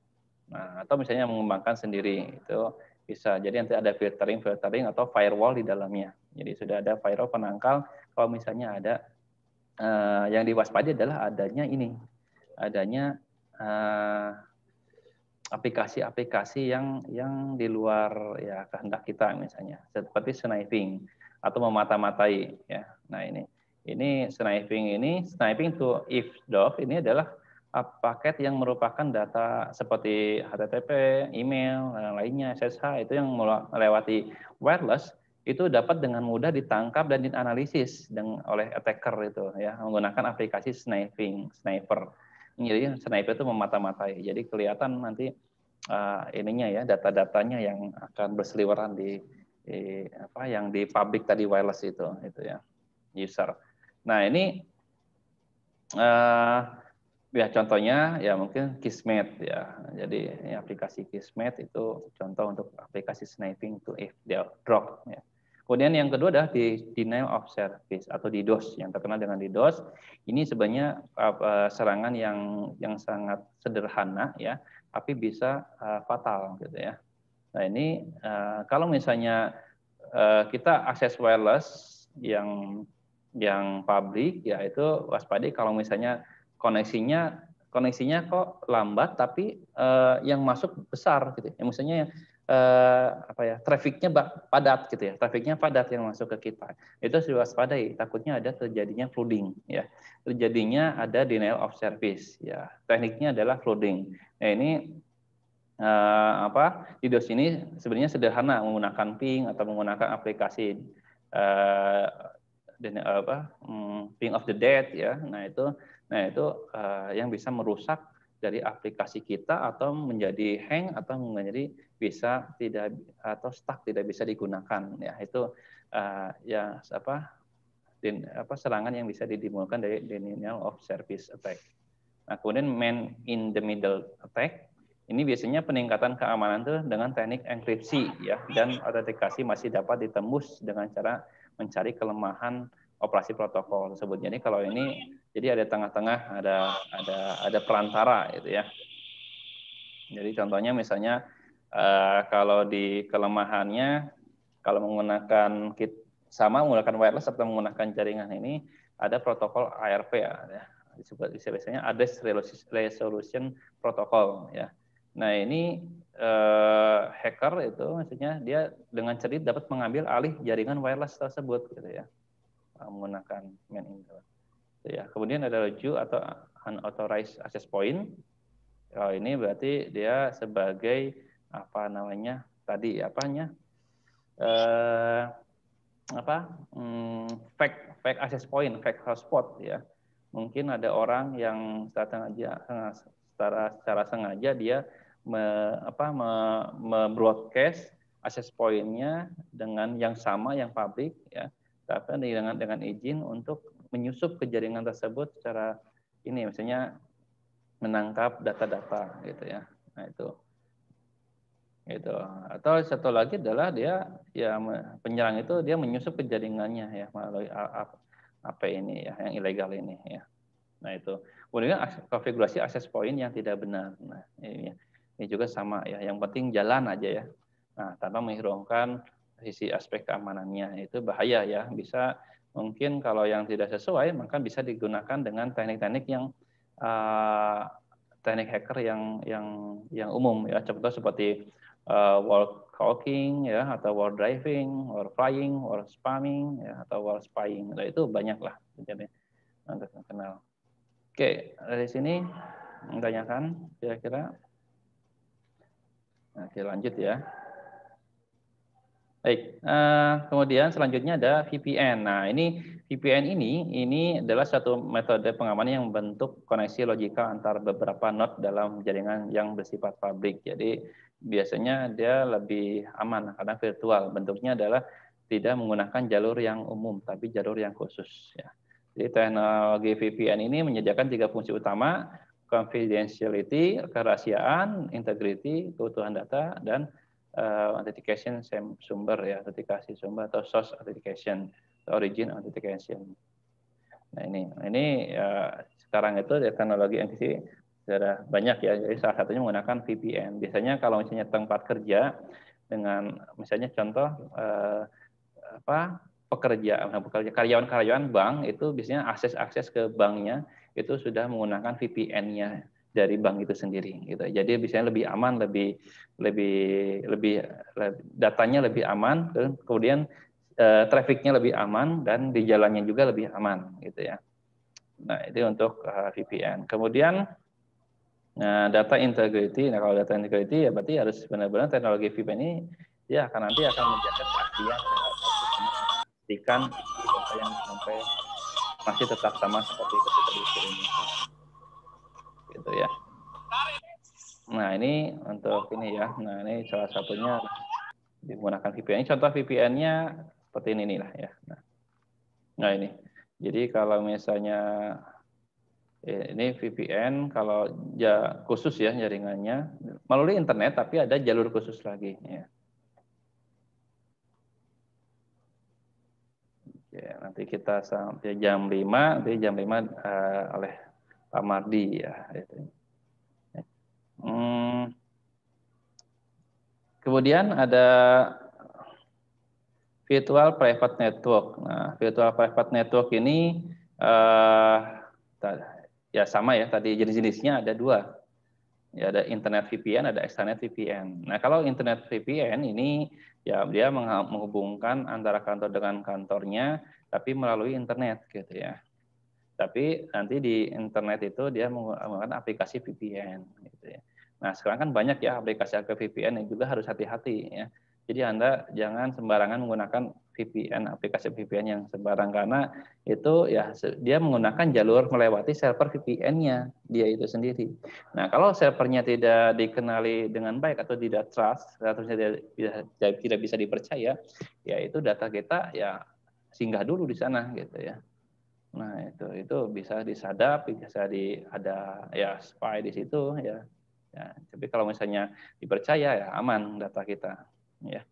Speaker 2: Nah, atau misalnya mengembangkan sendiri itu bisa. Jadi nanti ada filtering atau firewall di dalamnya. Jadi sudah ada firewall penangkal kalau misalnya ada yang diwaspadai adalah adanya aplikasi-aplikasi yang di luar ya kehendak kita, misalnya seperti sniping atau memata-matai ya. Nah, ini sniping to eavesdrop ini adalah paket yang merupakan data seperti HTTP, email, dan lainnya, SSH, itu yang melewati wireless, itu dapat dengan mudah ditangkap dan dianalisis oleh attacker itu ya, menggunakan aplikasi sniper. Jadi sniper itu memata-matai. Jadi kelihatan nanti ininya ya, data-datanya yang akan berseliweran yang di public tadi, wireless itu ya, user. Nah, ini ya contohnya ya mungkin Kismet ya. Jadi ini aplikasi Kismet itu contoh untuk aplikasi sniping to eavesdrop ya. Kemudian yang kedua adalah denial of service atau DDoS, yang terkenal dengan DDoS. Ini sebenarnya serangan yang sangat sederhana ya, tapi bisa fatal gitu ya. Nah ini kalau misalnya kita akses wireless yang publik, ya itu waspadai kalau misalnya koneksinya kok lambat, tapi yang masuk besar gitu. Ya, misalnya trafficnya padat gitu ya, trafficnya padat yang masuk ke kita. Itu harus diwaspadai, takutnya ada terjadinya flooding ya. Terjadinya ada denial of service ya. Tekniknya adalah flooding. Nah, ini DDoS ini sebenarnya sederhana, menggunakan ping atau menggunakan aplikasi ping of the dead ya. Nah itu yang bisa merusak dari aplikasi kita atau menjadi hang atau menjadi bisa tidak atau stuck, tidak bisa digunakan ya. Itu serangan yang bisa ditimbulkan dari denial of service attack. Nah, kemudian man in the middle attack ini biasanya peningkatan keamanan itu dengan teknik enkripsi ya, dan autentikasi masih dapat ditembus dengan cara mencari kelemahan operasi protokol tersebut. Jadi kalau ini jadi ada tengah-tengah, ada perantara gitu ya. Jadi contohnya misalnya kalau di kelemahannya kalau menggunakan menggunakan wireless atau menggunakan jaringan ini ada protokol ARP ya. Disebut biasanya Address Resolution Protocol ya. Nah ini hacker itu maksudnya dia dengan cerdik dapat mengambil alih jaringan wireless tersebut gitu ya, menggunakan man in the ya. Kemudian ada ROJU atau unauthorized access point. Kalau ini berarti dia sebagai fake access point, fake hotspot ya. Mungkin ada orang yang secara sengaja dia broadcast access point-nya dengan yang sama, yang publik ya, tapi dengan izin untuk menyusup ke jaringan tersebut secara ini, misalnya menangkap data-data gitu ya. Nah itu atau satu lagi adalah dia ya penyerang itu dia menyusup ke jaringannya ya melalui apa ini ya yang ilegal ini ya. Nah itu kemudian konfigurasi access point yang tidak benar. Nah ini juga sama ya, yang penting jalan aja ya. Nah tanpa menghilangkan sisi aspek keamanannya, itu bahaya ya, bisa mungkin kalau yang tidak sesuai maka bisa digunakan dengan teknik-teknik yang teknik hacker yang umum ya, contoh seperti wall hawking ya, atau wall driving, wall flying, wall spamming ya, atau wall spying. Nah, itu banyak lah jadi untuk kenal. Oke, dari sini menanyakan kira-kira. Nah, kita lanjut ya. Baik, kemudian selanjutnya ada VPN. Nah, ini VPN ini adalah satu metode pengamanan yang membentuk koneksi logikal antar beberapa node dalam jaringan yang bersifat publik. Jadi biasanya dia lebih aman karena virtual. Bentuknya adalah tidak menggunakan jalur yang umum, tapi jalur yang khusus. Ya. Jadi teknologi VPN ini menyediakan 3 fungsi utama: confidentiality, kerahasiaan, integrity, keutuhan data, dan authentication sumber ya, autentikasi sumber atau source authentication, origin authentication. Nah ini sekarang itu teknologi enkripsi sudah banyak ya. Jadi salah satunya menggunakan VPN. Biasanya kalau misalnya tempat kerja dengan misalnya contoh karyawan-karyawan bank itu biasanya akses ke banknya itu sudah menggunakan VPN-nya dari bank itu sendiri gitu. Jadi biasanya lebih aman, lebih datanya lebih aman, kemudian trafficnya lebih aman, dan di jalannya juga lebih aman gitu ya. Nah, itu untuk VPN. Kemudian data integrity. Nah, kalau data integrity ya berarti harus benar-benar teknologi VPN ini dia akan menjaga kepastian pastikan data yang sampai masih tetap sama seperti ketika dikirim gitu ya. Nah ini untuk ini ya. Nah ini salah satunya digunakan VPN. Contoh VPN-nya seperti ini lah ya. Nah ini. Jadi kalau misalnya ini VPN kalau khusus ya jaringannya melalui internet, tapi ada jalur khusus lagi ya. Ya, nanti kita sampai jam 5, nanti jam 5 oleh Pak Mardi ya. Kemudian ada virtual private network. Nah, virtual private network ini ya sama ya, tadi jenis-jenisnya ada dua. Ya, ada internet VPN, ada extranet VPN. Nah, kalau internet VPN ini ya dia menghubungkan antara kantor dengan kantornya, tapi melalui internet gitu ya. Tapi nanti di internet itu dia menggunakan aplikasi VPN gitu ya. Nah, sekarang kan banyak ya aplikasi VPN yang juga harus hati-hati ya. Jadi Anda jangan sembarangan menggunakan VPN, aplikasi VPN yang sembarang, karena itu ya dia menggunakan jalur melewati server VPN-nya dia itu sendiri. Nah, kalau servernya tidak dikenali dengan baik atau tidak trust atau tidak bisa dipercaya, ya itu data kita ya singgah dulu di sana gitu ya. Nah, itu bisa disadap, bisa ada ya spy di situ ya. Ya, tapi kalau misalnya dipercaya ya aman data kita ya.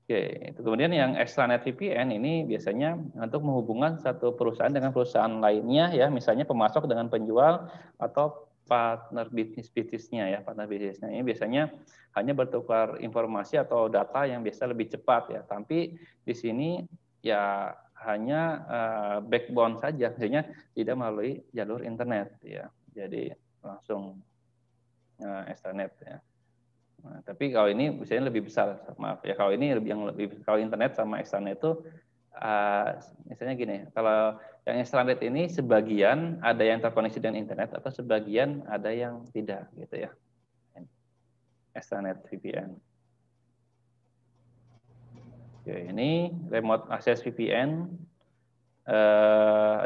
Speaker 2: Oke, itu kemudian yang extranet VPN ini biasanya untuk menghubungkan satu perusahaan dengan perusahaan lainnya ya, misalnya pemasok dengan penjual atau partner bisnisnya ya, partner bisnisnya ini biasanya hanya bertukar informasi atau data yang biasa lebih cepat ya, tapi di sini ya hanya backbone saja, maksudnya tidak melalui jalur internet ya, jadi langsung extranet ya. Nah, tapi kalau ini misalnya lebih besar, maaf ya, kalau ini kalau internet sama extranet itu misalnya gini, kalau yang extranet ini sebagian ada yang terkoneksi dengan internet atau sebagian ada yang tidak gitu ya. Extranet VPN. Oke, ini remote access VPN.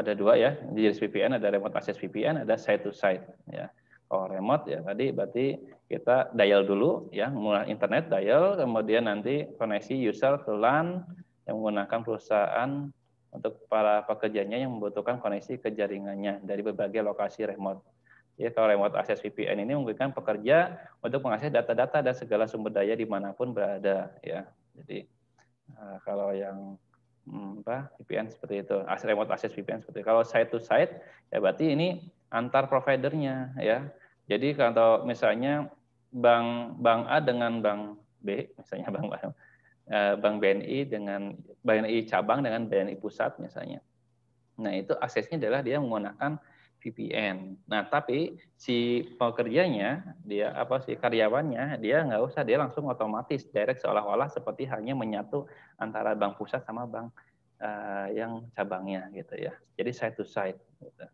Speaker 2: Ada dua ya, di jenis VPN ada remote access VPN, ada site to site ya. Kalau remote ya tadi berarti kita dial dulu ya, mulai internet dial, kemudian nanti koneksi user ke LAN yang menggunakan perusahaan untuk para pekerjanya yang membutuhkan koneksi ke jaringannya dari berbagai lokasi remote. Ya, kalau remote access VPN ini memberikan pekerja untuk mengakses data-data dan segala sumber daya dimanapun berada ya. Jadi kalau yang VPN seperti itu, remote access VPN seperti itu. Kalau site to site ya berarti ini antar providernya ya. Jadi kalau misalnya bank A dengan bank B, misalnya bank BNI dengan BNI cabang dengan BNI pusat misalnya. Nah, itu aksesnya adalah dia menggunakan VPN. Nah, tapi si pekerjanya, dia karyawannya, dia nggak usah, dia langsung otomatis direct seolah-olah seperti hanya menyatu antara bank pusat sama bank yang cabangnya gitu ya. Jadi side to side. Gitu.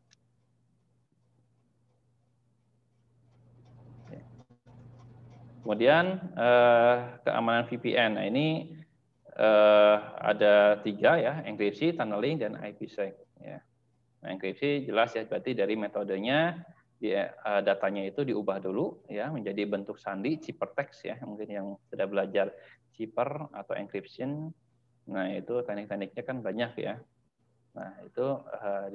Speaker 2: Kemudian keamanan VPN. Nah, ini ada 3 ya, enkripsi, tunneling, dan IPsec. Ya. Nah, enkripsi jelas ya, berarti dari metodenya datanya itu diubah dulu ya menjadi bentuk sandi, ciphertext ya, mungkin yang sudah belajar cipher atau encryption. Nah, itu teknik-tekniknya kan banyak ya. Nah, itu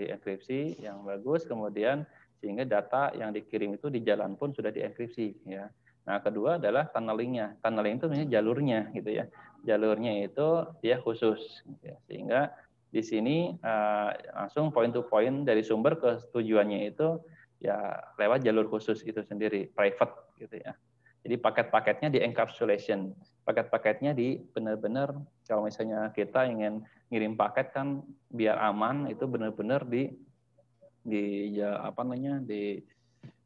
Speaker 2: dienkripsi yang bagus, kemudian sehingga data yang dikirim itu di jalan pun sudah dienkripsi ya. Nah, kedua adalah tunnelingnya. Tunneling itu sebenarnya jalurnya gitu ya. Jalurnya itu dia khusus gitu ya. Sehingga di sini langsung point to point dari sumber ke tujuannya itu ya lewat jalur khusus itu sendiri, private gitu ya. Jadi paket-paketnya di encapsulation. Paket-paketnya di benar-benar kalau misalnya kita ingin ngirim paket kan biar aman itu benar-benar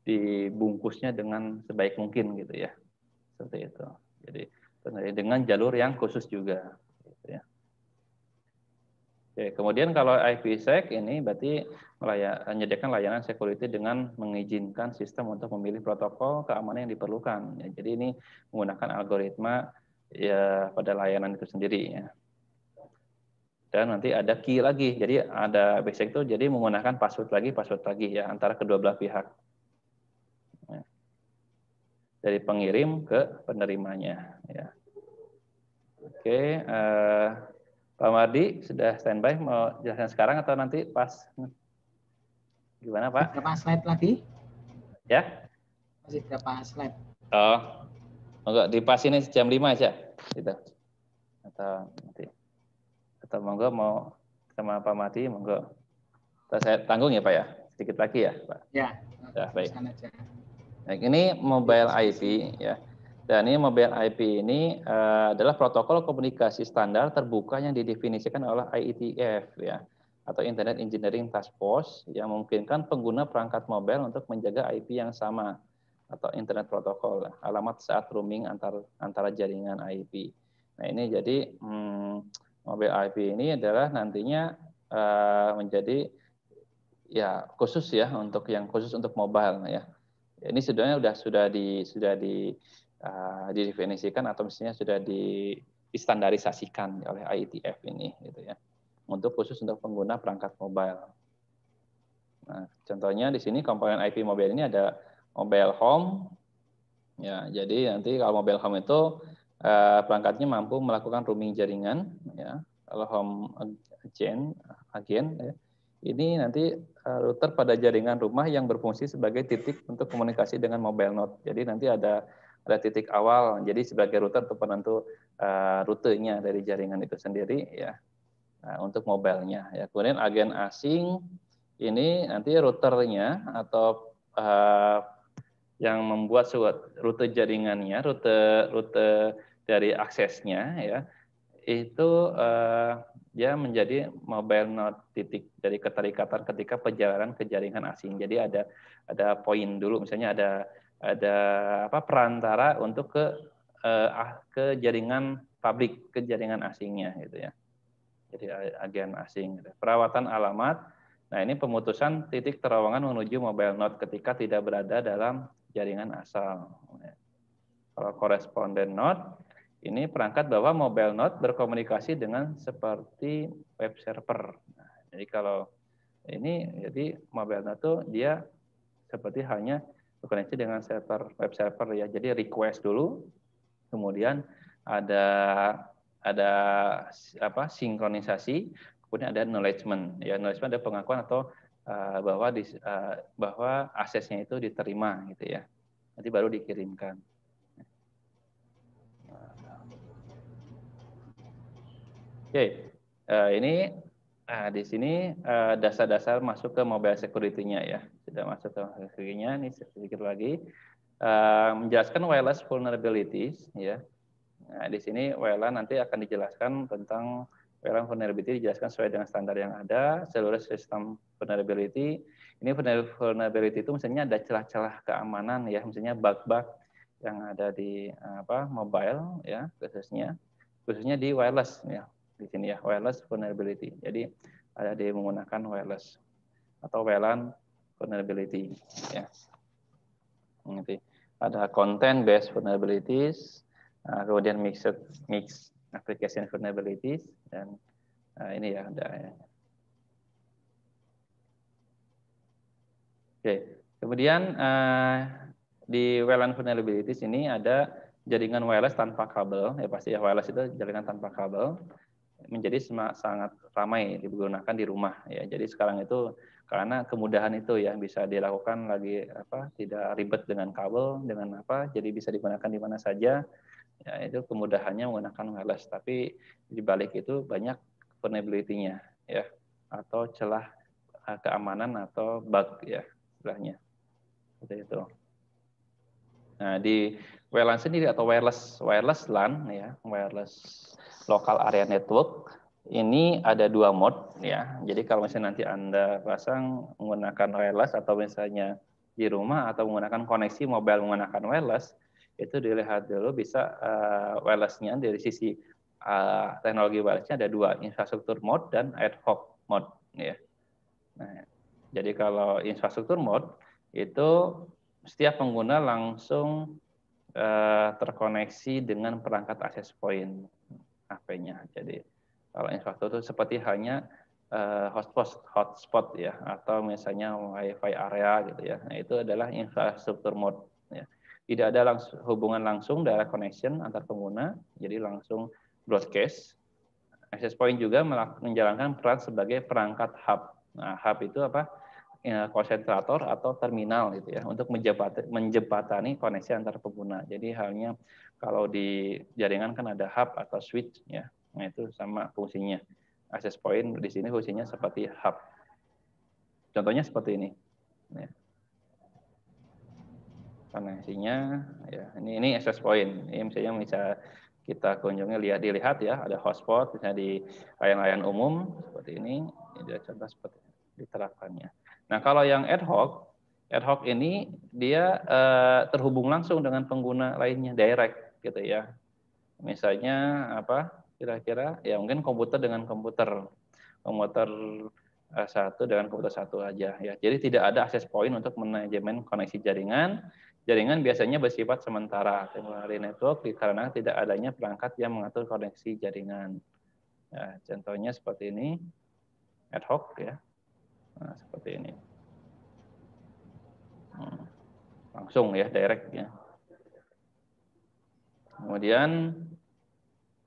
Speaker 2: dibungkusnya dengan sebaik mungkin gitu ya. Seperti itu. Jadi dengan jalur yang khusus juga gitu ya. Oke, kemudian kalau IPsec ini berarti menyediakan layanan security dengan mengizinkan sistem untuk memilih protokol keamanan yang diperlukan. Ya, jadi ini menggunakan algoritma ya pada layanan itu sendiri ya. Dan nanti ada key lagi. Jadi ada basic itu jadi menggunakan password lagi ya antara kedua belah pihak. Ya. Dari pengirim ke penerimanya ya. Oke, Pak Mardi sudah standby, mau jelaskan sekarang atau nanti pas? Gimana Pak?
Speaker 1: Berapa slide lagi?
Speaker 2: Ya?
Speaker 1: Masih berapa slide?
Speaker 2: Oh, enggak dipas ini jam 5 aja. Gitu. Atau nanti. Atau monggo mau sama Pak Mardi, monggo. Saya tanggung ya Pak ya? Sedikit lagi ya Pak?
Speaker 1: Ya,
Speaker 2: Ya baik.
Speaker 1: aja.
Speaker 2: Baik, ini mobile IP ya. Dan ini mobile IP ini adalah protokol komunikasi standar terbuka yang didefinisikan oleh IETF ya, atau Internet Engineering Task Force yang memungkinkan pengguna perangkat mobile untuk menjaga IP yang sama atau Internet Protocol, alamat saat roaming antara jaringan IP. Nah ini jadi mobile IP ini adalah nantinya menjadi ya khusus ya untuk khusus untuk mobile ya. Ini sebenarnya sudah didefinisikan atau mestinya sudah distandarisasikan oleh IETF ini gitu ya. Untuk khusus untuk pengguna perangkat mobile. Nah, contohnya di sini komponen IP mobile ini ada mobile home. Ya, jadi nanti kalau mobile home itu perangkatnya mampu melakukan roaming jaringan ya. Kalau home agent ya. Ini nanti router pada jaringan rumah yang berfungsi sebagai titik untuk komunikasi dengan mobile node. Jadi nanti ada titik awal. Jadi sebagai router untuk penentu rutenya dari jaringan itu sendiri ya. Nah, untuk mobile-nya ya. Kemudian agen asing ini nanti routernya atau yang membuat rute jaringannya, rute dari aksesnya ya, itu dia menjadi mobile node titik dari keterikatan ketika perjalanan ke jaringan asing. Jadi ada poin dulu, misalnya ada perantara untuk ke jaringan publik, ke jaringan asingnya gitu ya. Jadi agen asing. Perawatan alamat. Nah ini pemutusan titik terowongan menuju mobile node ketika tidak berada dalam jaringan asal. Kalau correspondent node, ini perangkat bahwa mobile node berkomunikasi dengan seperti web server. Nah, jadi kalau ini, jadi mobile node itu dia seperti hanya berkoneksi dengan web server ya. Jadi request dulu, kemudian ada sinkronisasi, kemudian ada acknowledgement. Ya, acknowledgement ada pengakuan atau bahwa aksesnya itu diterima gitu ya. Nanti baru dikirimkan. Oke, ini di sini dasar-dasar masuk ke mobile security-nya ya. Sudah masuk ke security-nya, ini sedikit lagi. Menjelaskan wireless vulnerabilities ya. Nah, di sini WLAN nanti akan dijelaskan tentang WLAN vulnerability, dijelaskan sesuai dengan standar yang ada, seluruh sistem vulnerability. Ini vulnerability itu misalnya ada celah-celah keamanan ya, misalnya bug-bug yang ada di mobile ya, khususnya di wireless ya. Di sini ya, wireless vulnerability. Jadi ada di menggunakan wireless atau WLAN vulnerability ya. Nanti ada content based vulnerabilities, kemudian mix application vulnerabilities, dan ini ya ada ya. Oke, kemudian di WLAN vulnerabilities ini ada jaringan wireless tanpa kabel, ya pasti ya, wireless itu jaringan tanpa kabel, menjadi sangat ramai digunakan di rumah ya. Jadi sekarang itu karena kemudahan itu ya bisa dilakukan lagi tidak ribet dengan kabel, dengan jadi bisa digunakan di mana saja. Ya, itu kemudahannya menggunakan wireless, tapi di balik itu banyak vulnerability-nya ya, atau celah keamanan atau bug ya istilahnya. Seperti itu. Nah, di WLAN sendiri atau wireless LAN ya, wireless local area network, ini ada dua mode ya. Jadi kalau misalnya nanti Anda pasang menggunakan wireless atau misalnya di rumah atau menggunakan koneksi mobile menggunakan wireless, itu dilihat dulu bisa wireless-nya dari sisi teknologi wireless-nya ada dua, infrastruktur mode dan ad hoc mode ya. Nah, jadi kalau infrastruktur mode itu setiap pengguna langsung terkoneksi dengan perangkat access point HP-nya. Jadi kalau infrastruktur seperti hanya hotspot ya, atau misalnya WiFi area gitu ya. Nah, itu adalah infrastruktur mode ya. Tidak ada hubungan langsung direct connection antar pengguna, jadi langsung broadcast. Access point juga menjalankan peran sebagai perangkat hub. Nah, hub itu konsentrator atau terminal gitu ya, untuk menjembatani koneksi antar pengguna. Jadi halnya kalau di jaringan kan ada hub atau switch ya. Nah, itu sama fungsinya. Access point di sini fungsinya seperti hub. Contohnya seperti ini. Ya. koneksinya ya. Ini access point. Ini misalnya bisa kita kunjungi dilihat ya, ada hotspot misalnya di layanan umum seperti ini. Ini contoh seperti diterapkannya. Nah, kalau yang ad hoc ini dia terhubung langsung dengan pengguna lainnya direct gitu ya. Misalnya apa? Kira-kira ya mungkin komputer dengan komputer satu dengan komputer satu aja ya. Jadi tidak ada access point untuk manajemen koneksi jaringan. Jaringan biasanya bersifat sementara temporary network karena tidak adanya perangkat yang mengatur koneksi jaringan. Ya, contohnya seperti ini ad hoc ya. Nah, seperti ini. Langsung ya direct ya. Kemudian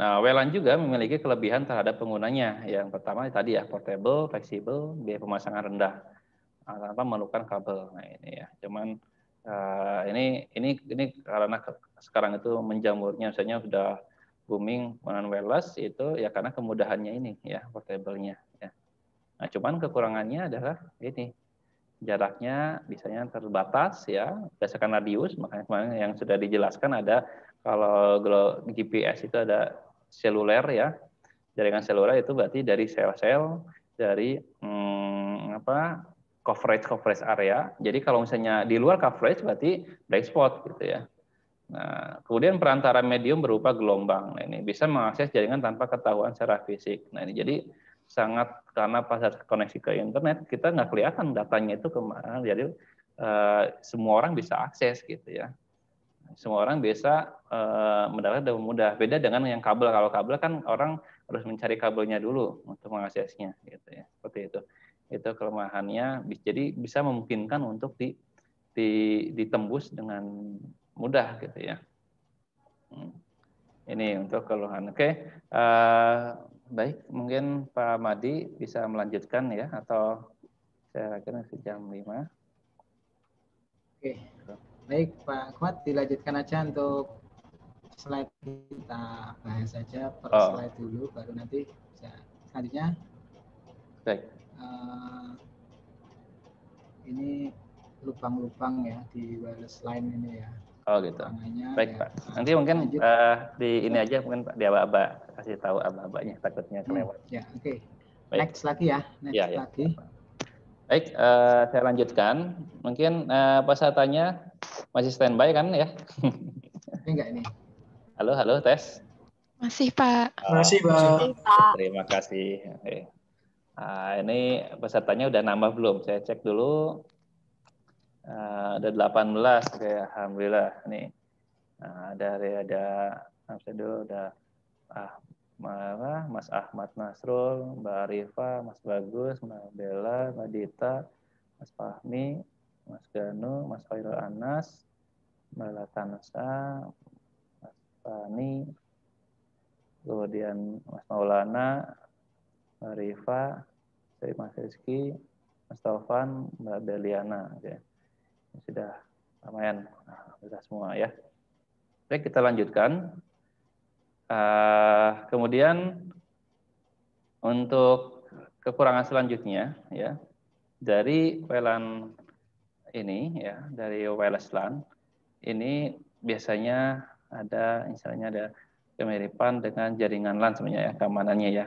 Speaker 2: WLAN juga memiliki kelebihan terhadap penggunanya. Yang pertama tadi ya portable, fleksibel, biaya pemasangan rendah tanpa memerlukan kabel. Nah ini ya, cuman ini karena sekarang itu menjamurnya, misalnya sudah booming penggunaan wireless itu ya karena kemudahannya ini ya portable-nya. Ya. Nah cuman kekurangannya adalah ini jaraknya biasanya terbatas ya berdasarkan radius. Makanya kemarin yang sudah dijelaskan ada kalau GPS itu ada seluler ya, jaringan seluler itu berarti dari sel-sel dari coverage area. Jadi kalau misalnya di luar coverage berarti black spot gitu ya. Nah, kemudian perantara medium berupa gelombang. Nah, ini bisa mengakses jaringan tanpa ketahuan secara fisik. Nah, ini jadi sangat karena pas koneksi ke internet kita nggak kelihatan datanya itu kemana. Jadi semua orang bisa akses gitu ya. Semua orang bisa mendapatkan dengan mudah. Beda dengan yang kabel. Kalau kabel kan orang harus mencari kabelnya dulu untuk mengaksesnya, gitu ya. Seperti itu. Itu kelemahannya. Jadi bisa memungkinkan untuk ditembus dengan mudah, gitu ya. Ini untuk keluhan. Oke, baik. Mungkin Pak Madi bisa melanjutkan ya, atau saya kira jam 5.
Speaker 1: Oke. Baik, Pak Ahmad, dilanjutkan aja untuk slide kita bahas saja per slide dulu, baru nanti bisa selanjutnya.
Speaker 2: Baik.
Speaker 1: Ini lubang-lubang ya di wireless line ini ya.
Speaker 2: Oh gitu. Baik ya, Pak. Nanti mungkin di ini aja mungkin Pak di aba-aba kasih tahu aba-abanya takutnya kelewat.
Speaker 1: Ya, oke. Next lagi ya. Next lagi.
Speaker 2: Baik, saya lanjutkan. Mungkin pesertanya masih standby kan ya?
Speaker 1: Enggak ini.
Speaker 2: Halo, tes.
Speaker 4: Masih Pak.
Speaker 3: Masih Pak.
Speaker 2: Terima kasih. Oke. Ini pesertanya udah nambah belum? Saya cek dulu. Ada 18, oke, alhamdulillah. Nih, ada Mas Ahmad Nasrul, Mbak Arifa, Mas Bagus, Mbak Bella, Mbak Dita, Mas Fahmi, Mas Ganu, Mas Khairul Anas, Mbak Latansa, Mas Fani, kemudian Mas Maulana, Mbak Rifa, Mas Rizky, Mas Taufan, Mbak Beliana. Oke. Sudah lumayan, sudah semua ya. Baik, kita lanjutkan. Kemudian untuk kekurangan selanjutnya ya dari WLAN ini ya, dari wireless LAN ini biasanya misalnya ada kemiripan dengan jaringan LAN sebenarnya ya, keamanannya ya.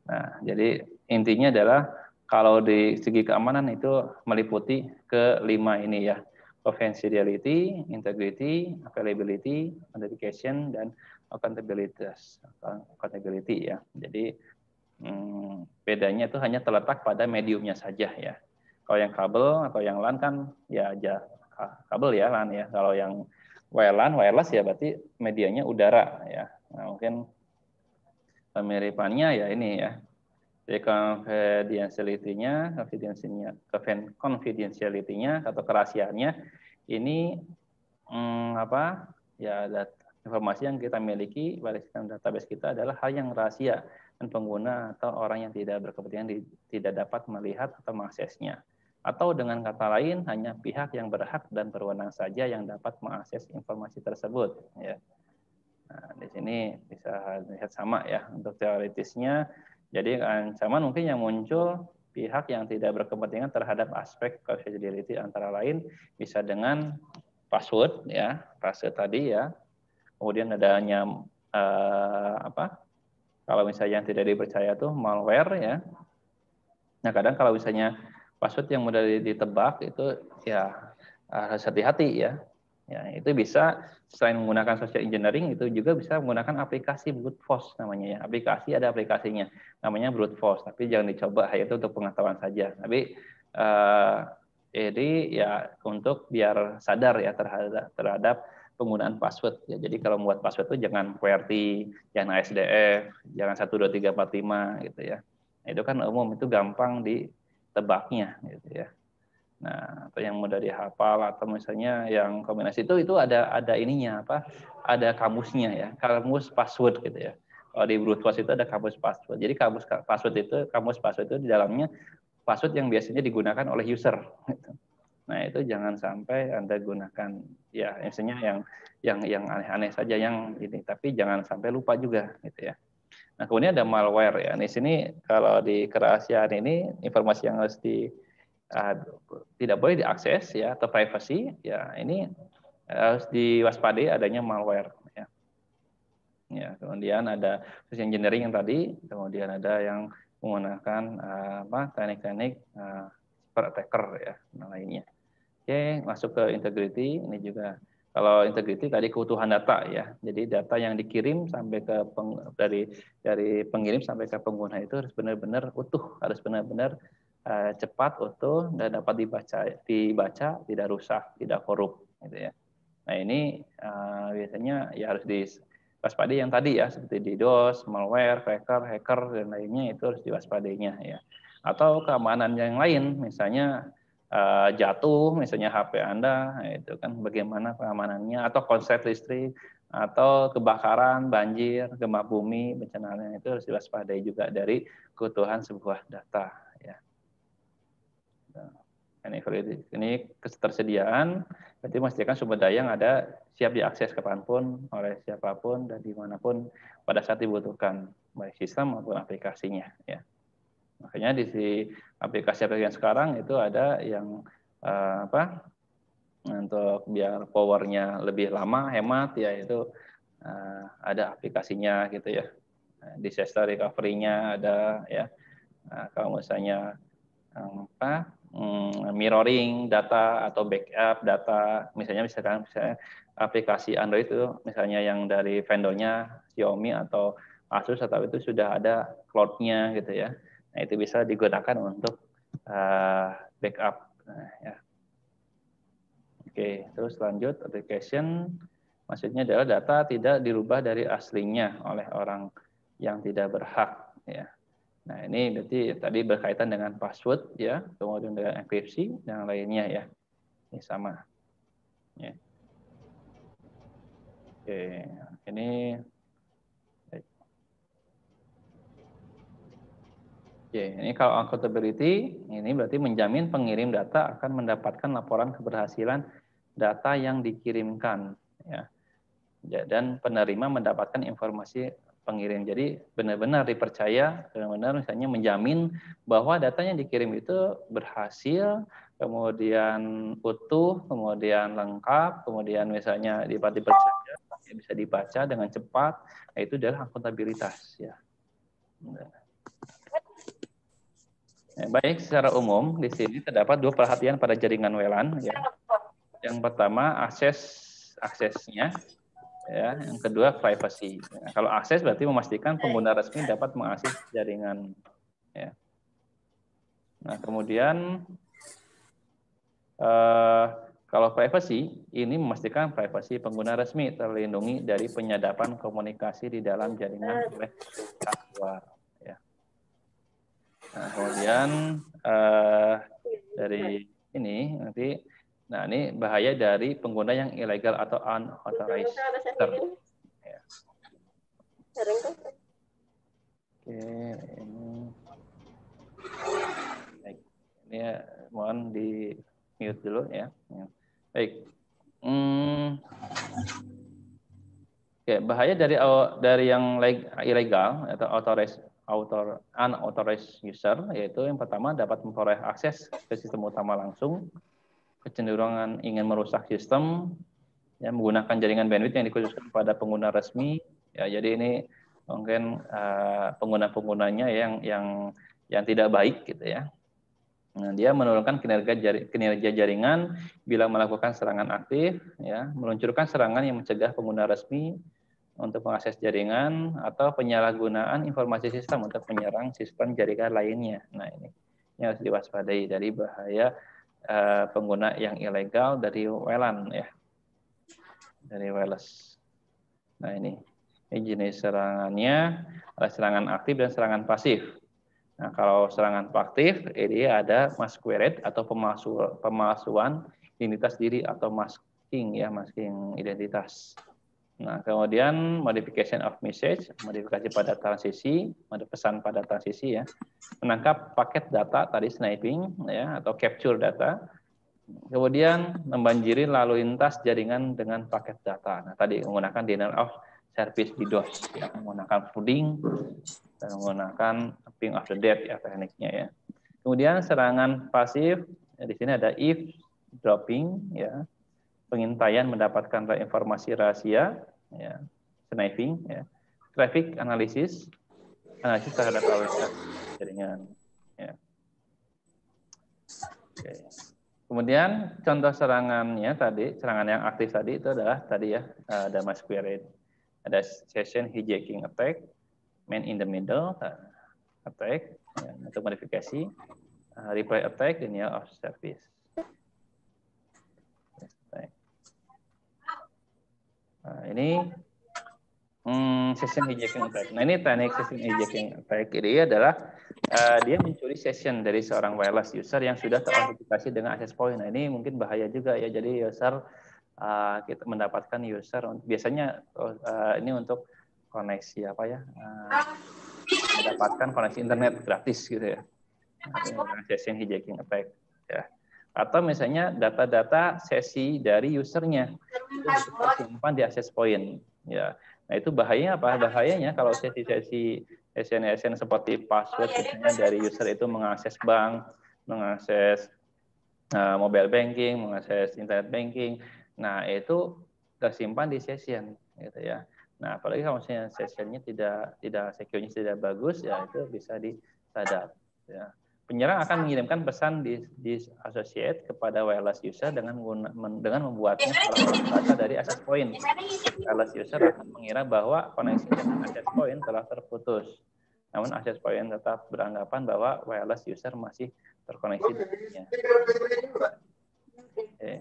Speaker 2: Nah, jadi intinya adalah kalau di segi keamanan itu meliputi kelima ini ya. Confidentiality, integrity, availability, authentication, dan accountability ya. Jadi bedanya itu hanya terletak pada mediumnya saja ya. Kalau yang kabel atau yang LAN kan ya aja kabel ya LAN ya. Kalau yang WLAN wireless ya berarti medianya udara ya. Nah, mungkin kemiripannya ya ini ya. Jadi confidentiality-nya atau kerahasiaannya ini ya informasi yang kita miliki pada sistem database kita adalah hal yang rahasia dan pengguna atau orang yang tidak berkepentingan tidak dapat melihat atau mengaksesnya. Atau dengan kata lain hanya pihak yang berhak dan berwenang saja yang dapat mengakses informasi tersebut. Ya. Nah, di sini bisa lihat sama ya untuk teoritisnya. Jadi ancaman mungkin yang muncul pihak yang tidak berkepentingan terhadap aspek confidentiality antara lain bisa dengan password ya, password tadi ya. Kemudian adanya kalau misalnya yang tidak dipercaya tuh malware ya. Nah, kadang kalau misalnya password yang mudah ditebak itu ya harus hati-hati ya. Ya, itu bisa selain menggunakan social engineering itu juga bisa menggunakan aplikasi brute force namanya ya. Aplikasi ada aplikasinya namanya brute force, tapi jangan dicoba itu untuk pengetahuan saja. Tapi jadi ya untuk biar sadar ya terhadap penggunaan password ya. Jadi kalau membuat password itu jangan QWERTY, jangan ASDF, jangan 1 2 3 4 5 gitu ya. Nah, itu kan umum, itu gampang ditebaknya gitu ya. Nah, atau yang mudah dihafal atau misalnya yang kombinasi itu ada ininya apa? Ada kamusnya ya, kamus password gitu ya. Kalau di brute force itu ada kamus password. Jadi kamus password itu di dalamnya password yang biasanya digunakan oleh user. Gitu. Nah, itu jangan sampai Anda gunakan ya, misalnya yang aneh-aneh saja yang ini, tapi jangan sampai lupa juga gitu ya. Nah, kemudian ada malware ya. Di sini kalau di kerahasiaan ini informasi yang harus tidak boleh diakses ya, atau privacy ya, ini harus diwaspadai adanya malware ya. Ya, kemudian ada social engineering yang tadi, kemudian ada yang menggunakan teknik-teknik super attacker ya, dan lainnya. Oke, masuk ke integrity. Ini juga kalau integrity tadi keutuhan data ya. Jadi data yang dikirim sampai ke dari pengirim sampai ke pengguna itu harus benar-benar utuh, harus benar-benar cepat, utuh, dan dapat dibaca, tidak rusak, tidak korup gitu ya. Nah, ini biasanya ya harus diwaspadai yang tadi ya, seperti DDoS, malware, hacker dan lainnya, itu harus diwaspadainya ya. Atau keamanan yang lain, misalnya jatuh misalnya HP Anda, itu kan bagaimana pengamanannya, atau konslet listrik, atau kebakaran, banjir, gempa bumi, bencana alam, itu harus diwaspadai juga dari keutuhan sebuah data ya. Ini ketersediaan, berarti memastikan sumber daya yang ada siap diakses kapanpun oleh siapapun dan dimanapun pada saat dibutuhkan, baik sistem maupun aplikasinya ya. Makanya di aplikasi-aplikasi yang sekarang itu ada yang untuk biar powernya lebih lama, hemat ya, itu ada aplikasinya gitu ya. Disaster recovery-nya ada ya. Kalau misalnya mirroring data atau backup data, misalnya aplikasi Android itu misalnya yang dari vendornya Xiaomi atau Asus atau itu sudah ada cloud-nya gitu ya. Nah, itu bisa digunakan untuk backup. Nah, ya. Oke, terus lanjut application. Maksudnya adalah data tidak dirubah dari aslinya oleh orang yang tidak berhak. Ya. Nah, ini berarti tadi berkaitan dengan password ya, kemudian dengan enkripsi dan lainnya ya. Ini sama. Ya. Oke, ini Oke, ini kalau accountability, ini berarti menjamin pengirim data akan mendapatkan laporan keberhasilan data yang dikirimkan, ya. Dan penerima mendapatkan informasi pengirim. Jadi benar-benar dipercaya, benar-benar misalnya menjamin bahwa data yang dikirim itu berhasil, kemudian utuh, kemudian lengkap, kemudian misalnya dipercaya, bisa dibaca dengan cepat. Nah, itu adalah akuntabilitas, ya. Ya, baik, secara umum di sini terdapat dua perhatian pada jaringan WLAN. Ya. Yang pertama aksesnya, ya. Yang kedua privacy. Ya, kalau akses berarti memastikan pengguna resmi dapat mengakses jaringan. Ya. Nah, kemudian kalau privacy ini memastikan privasi pengguna resmi terlindungi dari penyadapan komunikasi di dalam jaringan oleh pihak luar. Nah, kemudian dari ini nanti, nah ini bahaya dari pengguna yang ilegal atau unauthorized. Ya. Oke, ini ya, mohon di mute dulu ya. Baik. Oke, bahaya dari yang ilegal atau unauthorized user, yaitu yang pertama dapat memperoleh akses ke sistem utama langsung, kecenderungan ingin merusak sistem, ya, menggunakan jaringan bandwidth yang dikhususkan pada pengguna resmi. Ya, jadi ini mungkin pengguna-penggunanya yang tidak baik gitu ya. Nah, dia menurunkan kinerja jaringan bila melakukan serangan aktif, ya, meluncurkan serangan yang mencegah pengguna resmi untuk mengakses jaringan atau penyalahgunaan informasi sistem untuk menyerang sistem jaringan lainnya. Nah, ini harus diwaspadai dari bahaya pengguna yang ilegal dari WLAN ya, dari wireless. Nah, ini jenis serangannya ada serangan aktif dan serangan pasif. Nah, kalau serangan aktif ini ada masquerade atau pemalsuan identitas diri atau masking ya, masking identitas. Nah, kemudian modification of message, modifikasi pada transisi, pesan pada transisi ya, menangkap paket data tadi sniping ya atau capture data. Kemudian membanjiri lalu lintas jaringan dengan paket data. Nah, tadi menggunakan denial of service DDoS, ya, menggunakan flooding dan menggunakan ping of the dead ya tekniknya ya. Kemudian serangan pasif, ya, di sini ada eavesdropping ya, pengintaian mendapatkan informasi rahasia, ya, sniping, ya, traffic analisis terhadap lalu lintas jaringan. Ya. Oke. Kemudian contoh serangannya tadi, serangan yang aktif tadi itu adalah tadi ya, ada masquerade, ada session hijacking attack, man in the middle attack, ya, untuk modifikasi, replay attack, denial of service. Nah, ini session hijacking attack. Nah, ini teknik session hijacking attack ini adalah dia mencuri session dari seorang wireless user yang sudah terautentikasi dengan access point. Nah, ini mungkin bahaya juga ya. Jadi user kita mendapatkan user biasanya ini untuk koneksi apa ya? Mendapatkan koneksi internet gratis gitu ya. Nah, session hijacking attack ya. Atau misalnya data-data sesi dari usernya itu tersimpan di access point ya. Nah, itu bahayanya apa? Bahayanya kalau sesi-sesi SN seperti password misalnya dari user itu mengakses bank, mengakses mobile banking, mengakses internet banking. Nah, itu tersimpan di session gitu ya. Nah, apalagi kalau misalnya sessionnya tidak secure-nya tidak bagus ya, itu bisa disadap ya. Penyerang akan mengirimkan pesan di associate kepada wireless user dengan membuatnya data dari access point. Wireless user akan mengira bahwa koneksi dengan access point telah terputus. Namun access point tetap beranggapan bahwa wireless user masih terkoneksi dengannya.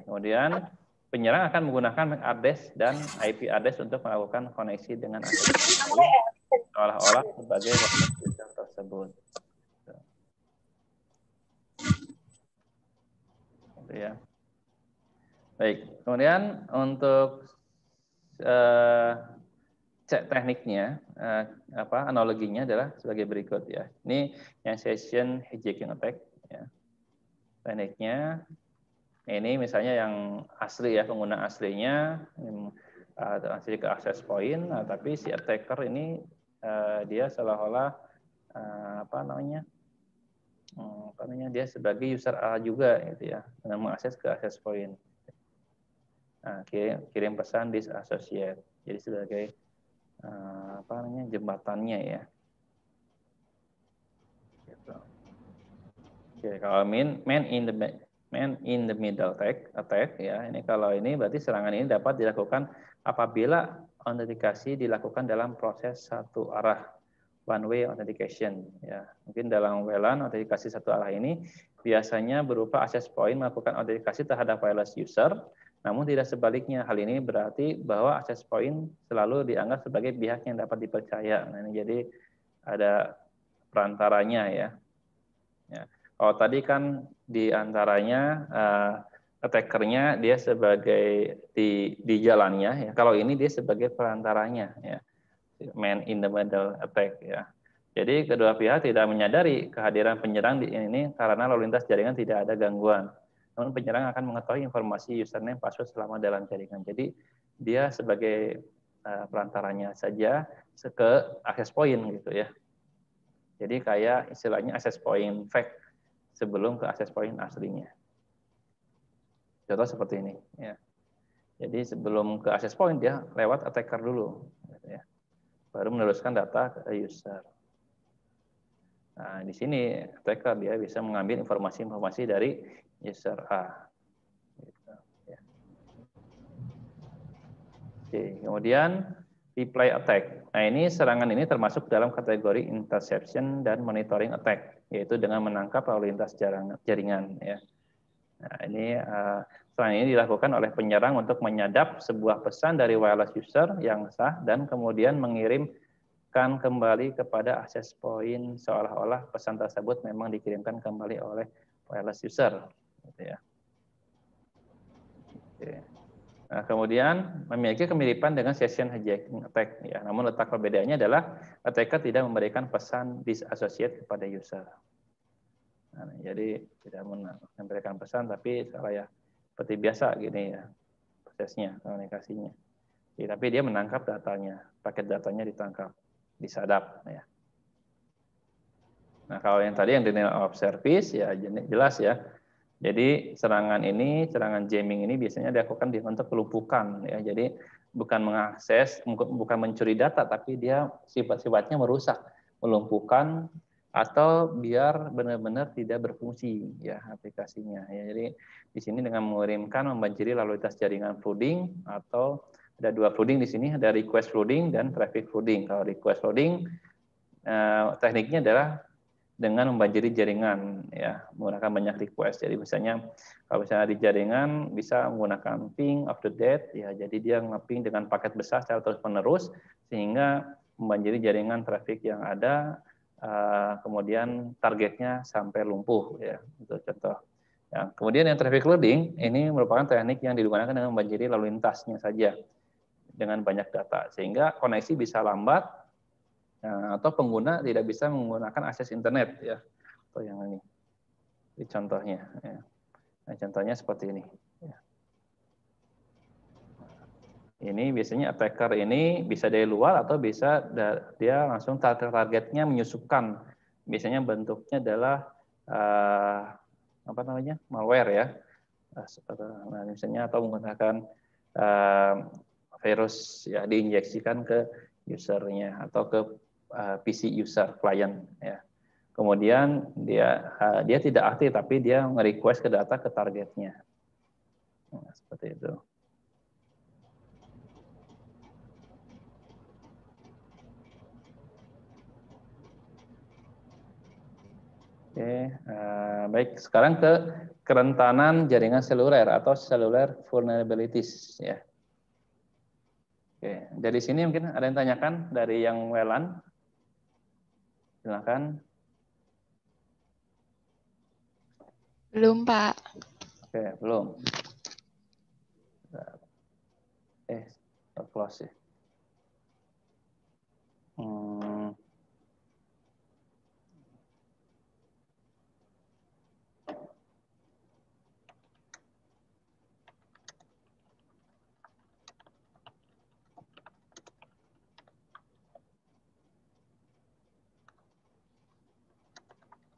Speaker 2: Kemudian penyerang akan menggunakan MAC address dan IP address untuk melakukan koneksi dengan access point seolah-olah sebagai wireless user tersebut. Ya. Baik, kemudian untuk tekniknya, analoginya adalah sebagai berikut ya. Ini yang session hijacking attack. Ya. Tekniknya ini misalnya yang asli ya, pengguna aslinya asli ke access point, nah, tapi si attacker ini dia seolah-olah dia sebagai user A juga gitu ya, dengan mengakses ke access point. Nah, kirim pesan disassociate. Jadi sebagai jembatannya ya. Gitu. Oke, kalau man in the middle attack ya. Ini kalau ini berarti serangan ini dapat dilakukan apabila autentikasi dilakukan dalam proses satu arah, one way authentication ya. Mungkin dalam WLAN autentikasi satu arah ini biasanya berupa access point melakukan autentikasi terhadap wireless user, namun tidak sebaliknya. Hal ini berarti bahwa access point selalu dianggap sebagai pihak yang dapat dipercaya. Nah, ini jadi ada perantaranya ya. Ya. Kalau tadi kan di antaranya attackernya dia sebagai di jalannya ya. Kalau ini dia sebagai perantaranya ya. Man in the middle attack ya. Jadi kedua pihak tidak menyadari kehadiran penyerang di ini karena lalu lintas jaringan tidak ada gangguan. Namun penyerang akan mengetahui informasi username password selama dalam jaringan. Jadi dia sebagai perantaranya saja ke access point gitu ya. Jadi kayak istilahnya access point fake sebelum ke access point aslinya. Contoh seperti ini. Ya. Jadi sebelum ke access point dia lewat attacker dulu, ya. Baru meneruskan data ke user. Nah, di sini attacker dia bisa mengambil informasi-informasi dari user A. Gitu, ya. Oke, kemudian replay attack. Nah, ini serangan ini termasuk dalam kategori interception dan monitoring attack, yaitu dengan menangkap lalu lintas jaringan. Ya. Nah, ini serangan ini dilakukan oleh penyerang untuk menyadap sebuah pesan dari wireless user yang sah dan kemudian mengirimkan kembali kepada access point seolah-olah pesan tersebut memang dikirimkan kembali oleh wireless user. Gitu ya. Oke. Nah, kemudian memiliki kemiripan dengan session hijacking attack. Ya, namun letak perbedaannya adalah attacker tidak memberikan pesan disassociate kepada user. Nah, jadi tidak memberikan pesan, tapi ya seperti biasa gini ya prosesnya komunikasinya. Ya, tapi dia menangkap datanya, paket datanya ditangkap, disadap. Ya. Nah, kalau yang tadi yang denial of service ya jelas ya. Jadi serangan jamming ini biasanya dilakukan untuk pelumpukan ya. Jadi bukan mengakses, bukan mencuri data, tapi dia sifat-sifatnya merusak, melumpuhkan atau biar benar-benar tidak berfungsi ya aplikasinya. Ya, jadi di sini dengan mengirimkan membanjiri lalu lintas jaringan flooding atau ada dua flooding di sini, ada request flooding dan traffic flooding. Kalau request flooding tekniknya adalah dengan membanjiri jaringan ya menggunakan banyak request. Jadi misalnya kalau misalnya di jaringan bisa menggunakan ping of the dead ya, jadi dia nge-ping dengan paket besar secara terus-menerus sehingga membanjiri jaringan traffic yang ada, kemudian targetnya sampai lumpuh ya, itu contoh. Ya, kemudian yang traffic loading ini merupakan teknik yang digunakan dengan membanjiri lalu lintasnya saja dengan banyak data sehingga koneksi bisa lambat. Atau pengguna tidak bisa menggunakan akses internet ya, atau yang ini contohnya ya. Nah, contohnya seperti ini ya. Ini biasanya attacker ini bisa dari luar atau bisa dia langsung targetnya menyusupkan, biasanya bentuknya adalah apa namanya malware ya, nah, misalnya atau menggunakan virus ya diinjeksikan ke usernya atau ke PC user client ya. Kemudian dia tidak aktif tapi dia nge-request ke data ke targetnya. Nah, seperti itu. Oke, baik. Sekarang ke kerentanan jaringan seluler atau cellular vulnerabilities ya. Oke, dari sini mungkin ada yang tanyakan dari yang Welan. Silakan.
Speaker 4: Belum, Pak.
Speaker 2: Oke, belum. Close ya.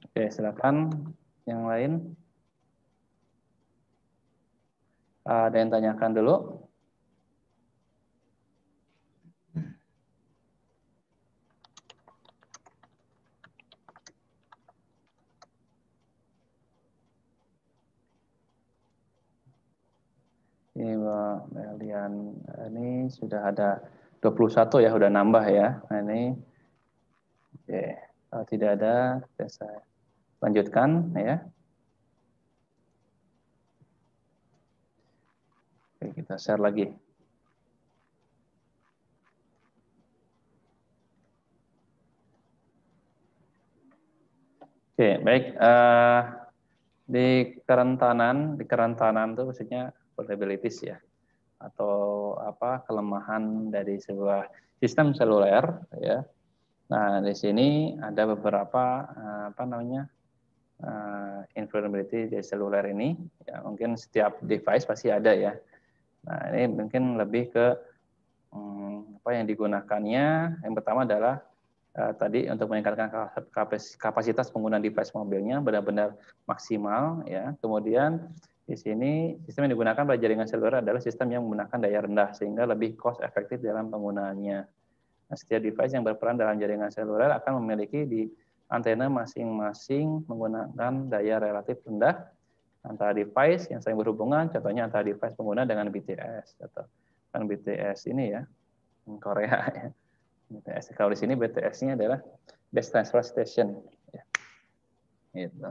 Speaker 2: Oke, silakan yang lain. Ada yang tanyakan dulu? Ini Mbak Melian, ini sudah ada 21 ya, sudah nambah ya. Nah, ini oke, kalau tidak ada, saya lanjutkan ya. Oke, kita share lagi. Oke, baik. Di kerentanan itu maksudnya vulnerabilities ya, atau apa kelemahan dari sebuah sistem seluler ya. Nah, di sini ada beberapa vulnerability di seluler ini. Ya, mungkin setiap device pasti ada ya. Nah, ini mungkin lebih ke apa yang digunakannya. Yang pertama adalah tadi untuk meningkatkan kapasitas penggunaan device mobilnya benar-benar maksimal ya. Kemudian Di sini sistem yang digunakan pada jaringan seluler adalah sistem yang menggunakan daya rendah sehingga lebih cost efektif dalam penggunaannya. Nah, setiap device yang berperan dalam jaringan seluler akan memiliki di antena masing-masing menggunakan daya relatif rendah antara device yang saling berhubungan, contohnya antara device pengguna dengan BTS atau kan BTS ini ya, Korea ya. BTS. Kalau di sini BTS-nya adalah Base Transfer Station ya. Gitu.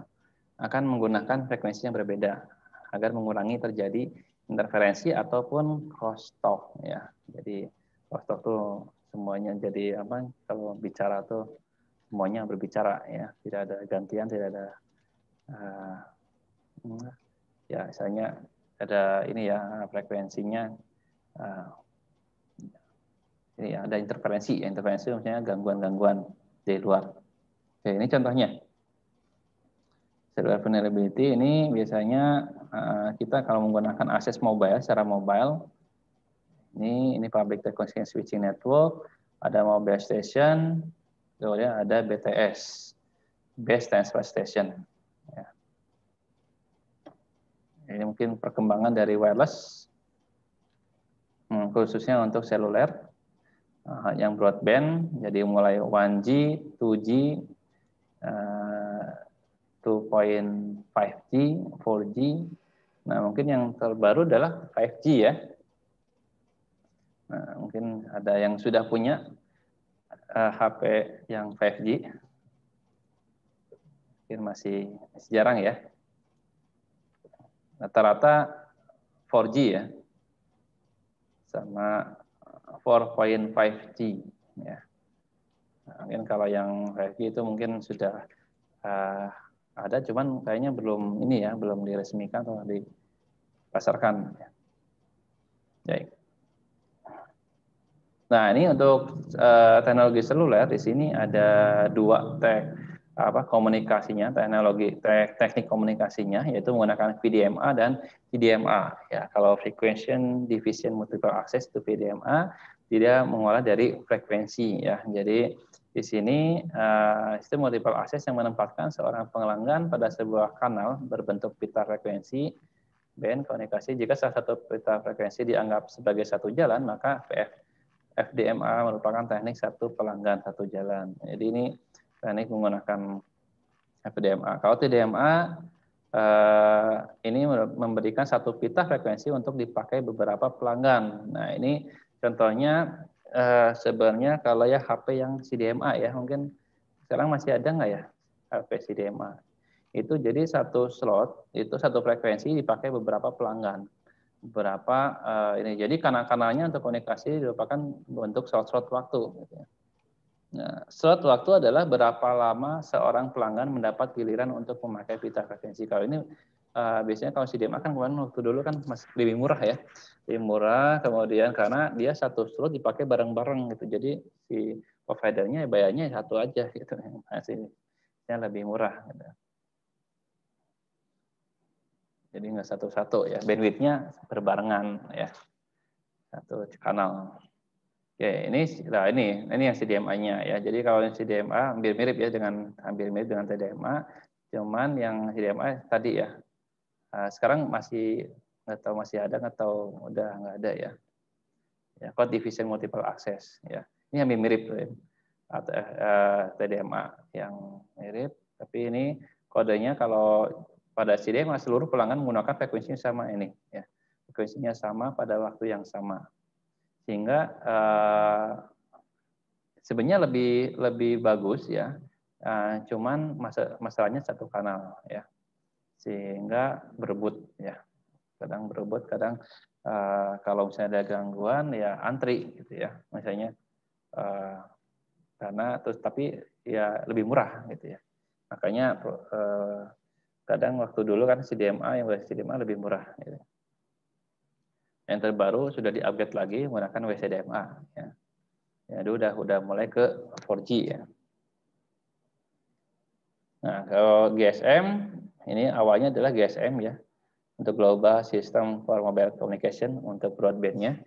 Speaker 2: Akan menggunakan frekuensi yang berbeda agar mengurangi terjadi interferensi ataupun crosstalk ya. Jadi crosstalk tuh semuanya jadi apa? Kalau bicara tuh semuanya berbicara ya, tidak ada gantian, tidak ada ya misalnya ada ini ya frekuensinya ini ya, ada interferensi ya, interferensi maksudnya gangguan-gangguan di luar. Oke, ini contohnya. Cellular vulnerability ini biasanya kita kalau menggunakan akses mobile secara mobile, ini public transaction switching network, ada mobile station, kemudian ada BTS, base transfer station. Ya. Ini mungkin perkembangan dari wireless, khususnya untuk seluler, yang broadband, jadi mulai 1G, 2G, 2.5G, 4G. Nah, mungkin yang terbaru adalah 5G ya. Nah, mungkin ada yang sudah punya HP yang 5G. Mungkin masih jarang ya. Rata-rata 4G ya. Sama 4.5G ya. Nah, mungkin kalau yang 5G itu mungkin sudah ada, cuman kayaknya belum ini ya, belum diresmikan atau dipasarkan. Baik. Nah, ini untuk teknologi seluler di sini ada dua komunikasinya, teknik komunikasinya, yaitu menggunakan VDMA dan TDMA. Ya, kalau Frequency Division Multiple Access itu VDMA, tidak mengolah dari frekuensi ya. Jadi di sini sistem multiple access yang menempatkan seorang pelanggan pada sebuah kanal berbentuk pita frekuensi band komunikasi. Jika salah satu pita frekuensi dianggap sebagai satu jalan, maka FDMA merupakan teknik satu pelanggan satu jalan. Jadi ini teknik menggunakan FDMA. Kalau TDMA ini memberikan satu pita frekuensi untuk dipakai beberapa pelanggan. Nah, ini contohnya sebenarnya kalau ya HP yang CDMA ya, mungkin sekarang masih ada nggak ya HP CDMA? Itu jadi satu slot, itu satu frekuensi dipakai beberapa pelanggan. Beberapa ini. Jadi kanal-kanalnya untuk komunikasi merupakan bentuk slot-slot waktu. Nah, slot waktu adalah berapa lama seorang pelanggan mendapat giliran untuk memakai pita frekuensi. Kalau ini biasanya kalau CDMA kan waktu dulu kan masih lebih murah ya. Lebih murah, kemudian karena dia satu slot dipakai bareng-bareng gitu. Jadi si providernya bayarnya satu aja gitu. Hasilnya lebih murah gitu. Jadi nggak satu-satu ya, bandwidth-nya berbarengan ya. Satu kanal. Oke, ini yang CDMA-nya ya. Jadi kalau yang CDMA hampir mirip dengan TDMA, cuman yang CDMA tadi ya. Sekarang masih nggak tahu masih ada nggak tahu udah nggak ada ya. Ya, code division multiple access ya. Ini hampir mirip tuh ya. Atau TDMA yang mirip, tapi ini kodenya kalau pada CDMA seluruh pelanggan menggunakan frekuensinya sama ini ya. Frekuensinya sama pada waktu yang sama. Sehingga sebenarnya lebih bagus ya, cuman masalahnya satu kanal ya, sehingga berebut ya, kadang berebut, kadang kalau misalnya ada gangguan ya antri gitu ya, misalnya karena terus tapi ya lebih murah gitu ya, makanya kadang waktu dulu kan CDMA lebih murah gitu. Yang terbaru sudah di-upgrade lagi menggunakan WCDMA ya. Ya, udah mulai ke 4G ya. Nah, kalau GSM ini awalnya adalah GSM ya, untuk Global System for Mobile Communication untuk broadband-nya.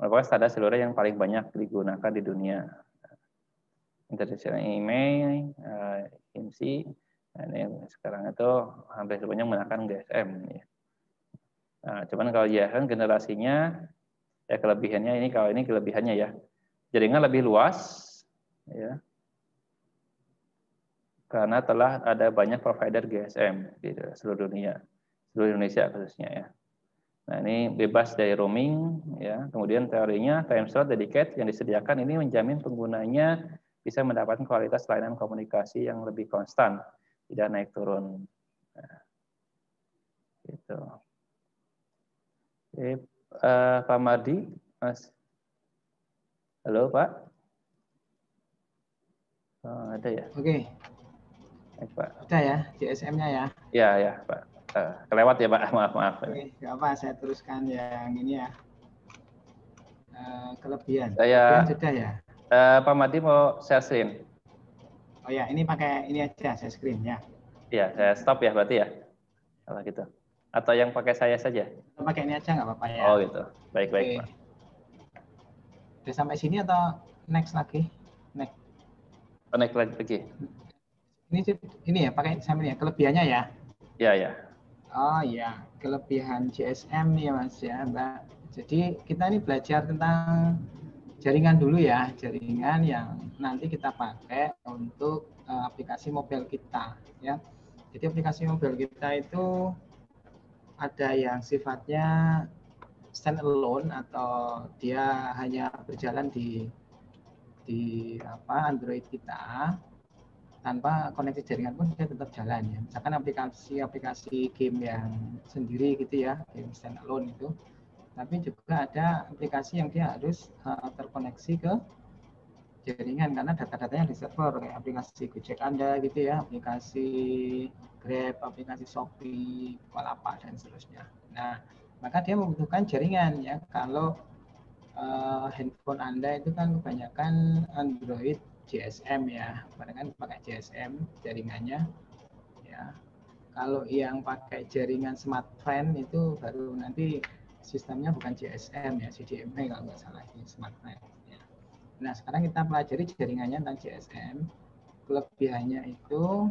Speaker 2: Merupakan standar seluler yang paling banyak digunakan di dunia. International Email, IMSI, ini sekarang itu hampir semuanya menggunakan GSM ya. Nah, cuman kalau GSM generasinya ya kelebihannya ini, kalau ini kelebihannya ya jaringan lebih luas ya. Karena telah ada banyak provider GSM di seluruh dunia, seluruh Indonesia khususnya ya. Nah, ini bebas dari roaming ya. Kemudian teorinya time slot dedicated yang disediakan ini menjamin penggunanya bisa mendapatkan kualitas layanan komunikasi yang lebih konstan, tidak naik turun. Nah, gitu. Oke, Pak Mardi, Mas. Halo, Pak. Oh, ada ya?
Speaker 1: Oke.
Speaker 2: Baik, Pak.
Speaker 1: Udah ya, GSM-nya ya.
Speaker 2: Ya, ya, Pak. Kelewat ya, Pak. Maaf.
Speaker 1: Oke, nggak apa, saya teruskan yang ini ya. Kelebihan.
Speaker 2: Saya,
Speaker 1: Kelebihan sudah ya.
Speaker 2: Pak Mardi mau share screen.
Speaker 1: Oh ya, ini pakai ini aja, share screen ya.
Speaker 2: Ya, saya stop ya berarti ya. Kalau gitu. Atau yang pakai saya saja?
Speaker 1: Kita pakai ini aja nggak apa-apa ya.
Speaker 2: Oh gitu. Baik,
Speaker 1: Oke.
Speaker 2: Pak.
Speaker 1: Udah sampai sini atau next lagi? Next.
Speaker 2: Connect lagi.
Speaker 1: Ini ya, pakai sambil ya. Kelebihannya ya.
Speaker 2: Ya.
Speaker 1: Oh ya, kelebihan GSM nih Mas ya, Mbak. Jadi kita ini belajar tentang jaringan dulu ya, jaringan yang nanti kita pakai untuk aplikasi mobile kita ya. Jadi aplikasi mobile kita itu ada yang sifatnya standalone atau dia hanya berjalan di Android kita tanpa koneksi jaringan pun dia tetap jalan ya. Misalkan aplikasi game yang sendiri gitu ya, game standalone itu. Tapi juga ada aplikasi yang dia harus terkoneksi ke jaringan karena data-datanya di server kayak aplikasi Gojek Anda gitu ya, aplikasi Grab, aplikasi Shopee, Bukalapak dan seterusnya. Nah, maka dia membutuhkan jaringan ya. Kalau handphone Anda itu kan kebanyakan Android GSM ya, kebanyakan pakai GSM jaringannya ya. Kalau yang pakai jaringan smartphone itu baru nanti sistemnya bukan GSM ya, CDMA kalau nggak salah ini smartphone ya. Nah, sekarang kita pelajari jaringannya tentang GSM. Kelebihannya itu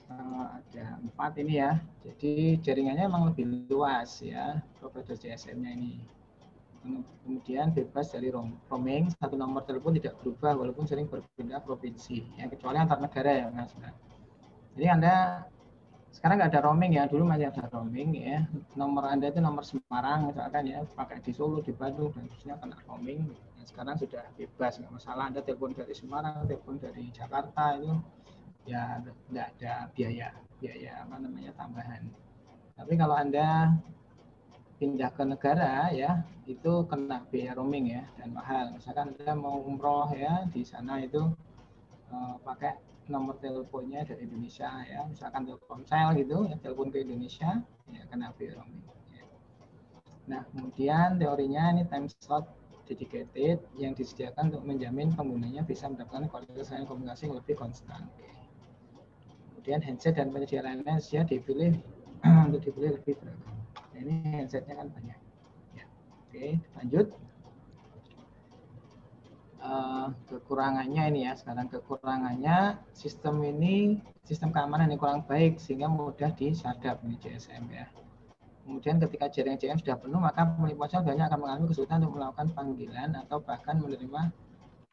Speaker 1: ada 4 ini ya. Jadi jaringannya memang lebih luas ya, provider GSM-nya ini. Kemudian bebas dari roaming, satu nomor telepon tidak berubah walaupun sering berpindah provinsi, ya, kecuali antar negara ya Mas. Jadi Anda sekarang nggak ada roaming ya, dulu masih ada roaming ya. Nomor Anda itu nomor Semarang misalkan ya, pakai di Solo, di Bandung dan terusnya kena roaming. Nah, sekarang sudah bebas, nggak masalah. Anda telepon dari Semarang, telepon dari Jakarta itu ya nggak ada biaya apa namanya tambahan. Tapi kalau Anda pindah ke negara ya itu kena biaya roaming ya dan mahal. Misalkan Anda mau umroh ya di sana itu pakai nomor teleponnya dari Indonesia ya, misalkan Telkomsel gitu ya, telepon ke Indonesia ya kena biaya roaming ya. Nah, kemudian teorinya ini time slot dedicated yang disediakan untuk menjamin penggunanya bisa mendapatkan kualitas layanan komunikasi yang lebih konstan. Kemudian handset dan penyedia lainnya ya dipilih untuk dipilih lebih beragam. Nah, ini handsetnya kan banyak. Ya. Oke, lanjut. Kekurangannya ini ya, sekarang kekurangannya sistem keamanan yang kurang baik sehingga mudah disadap ini GSM ya. Kemudian ketika jaringan GSM sudah penuh, maka pemilik ponsel banyak akan mengalami kesulitan untuk melakukan panggilan atau bahkan menerima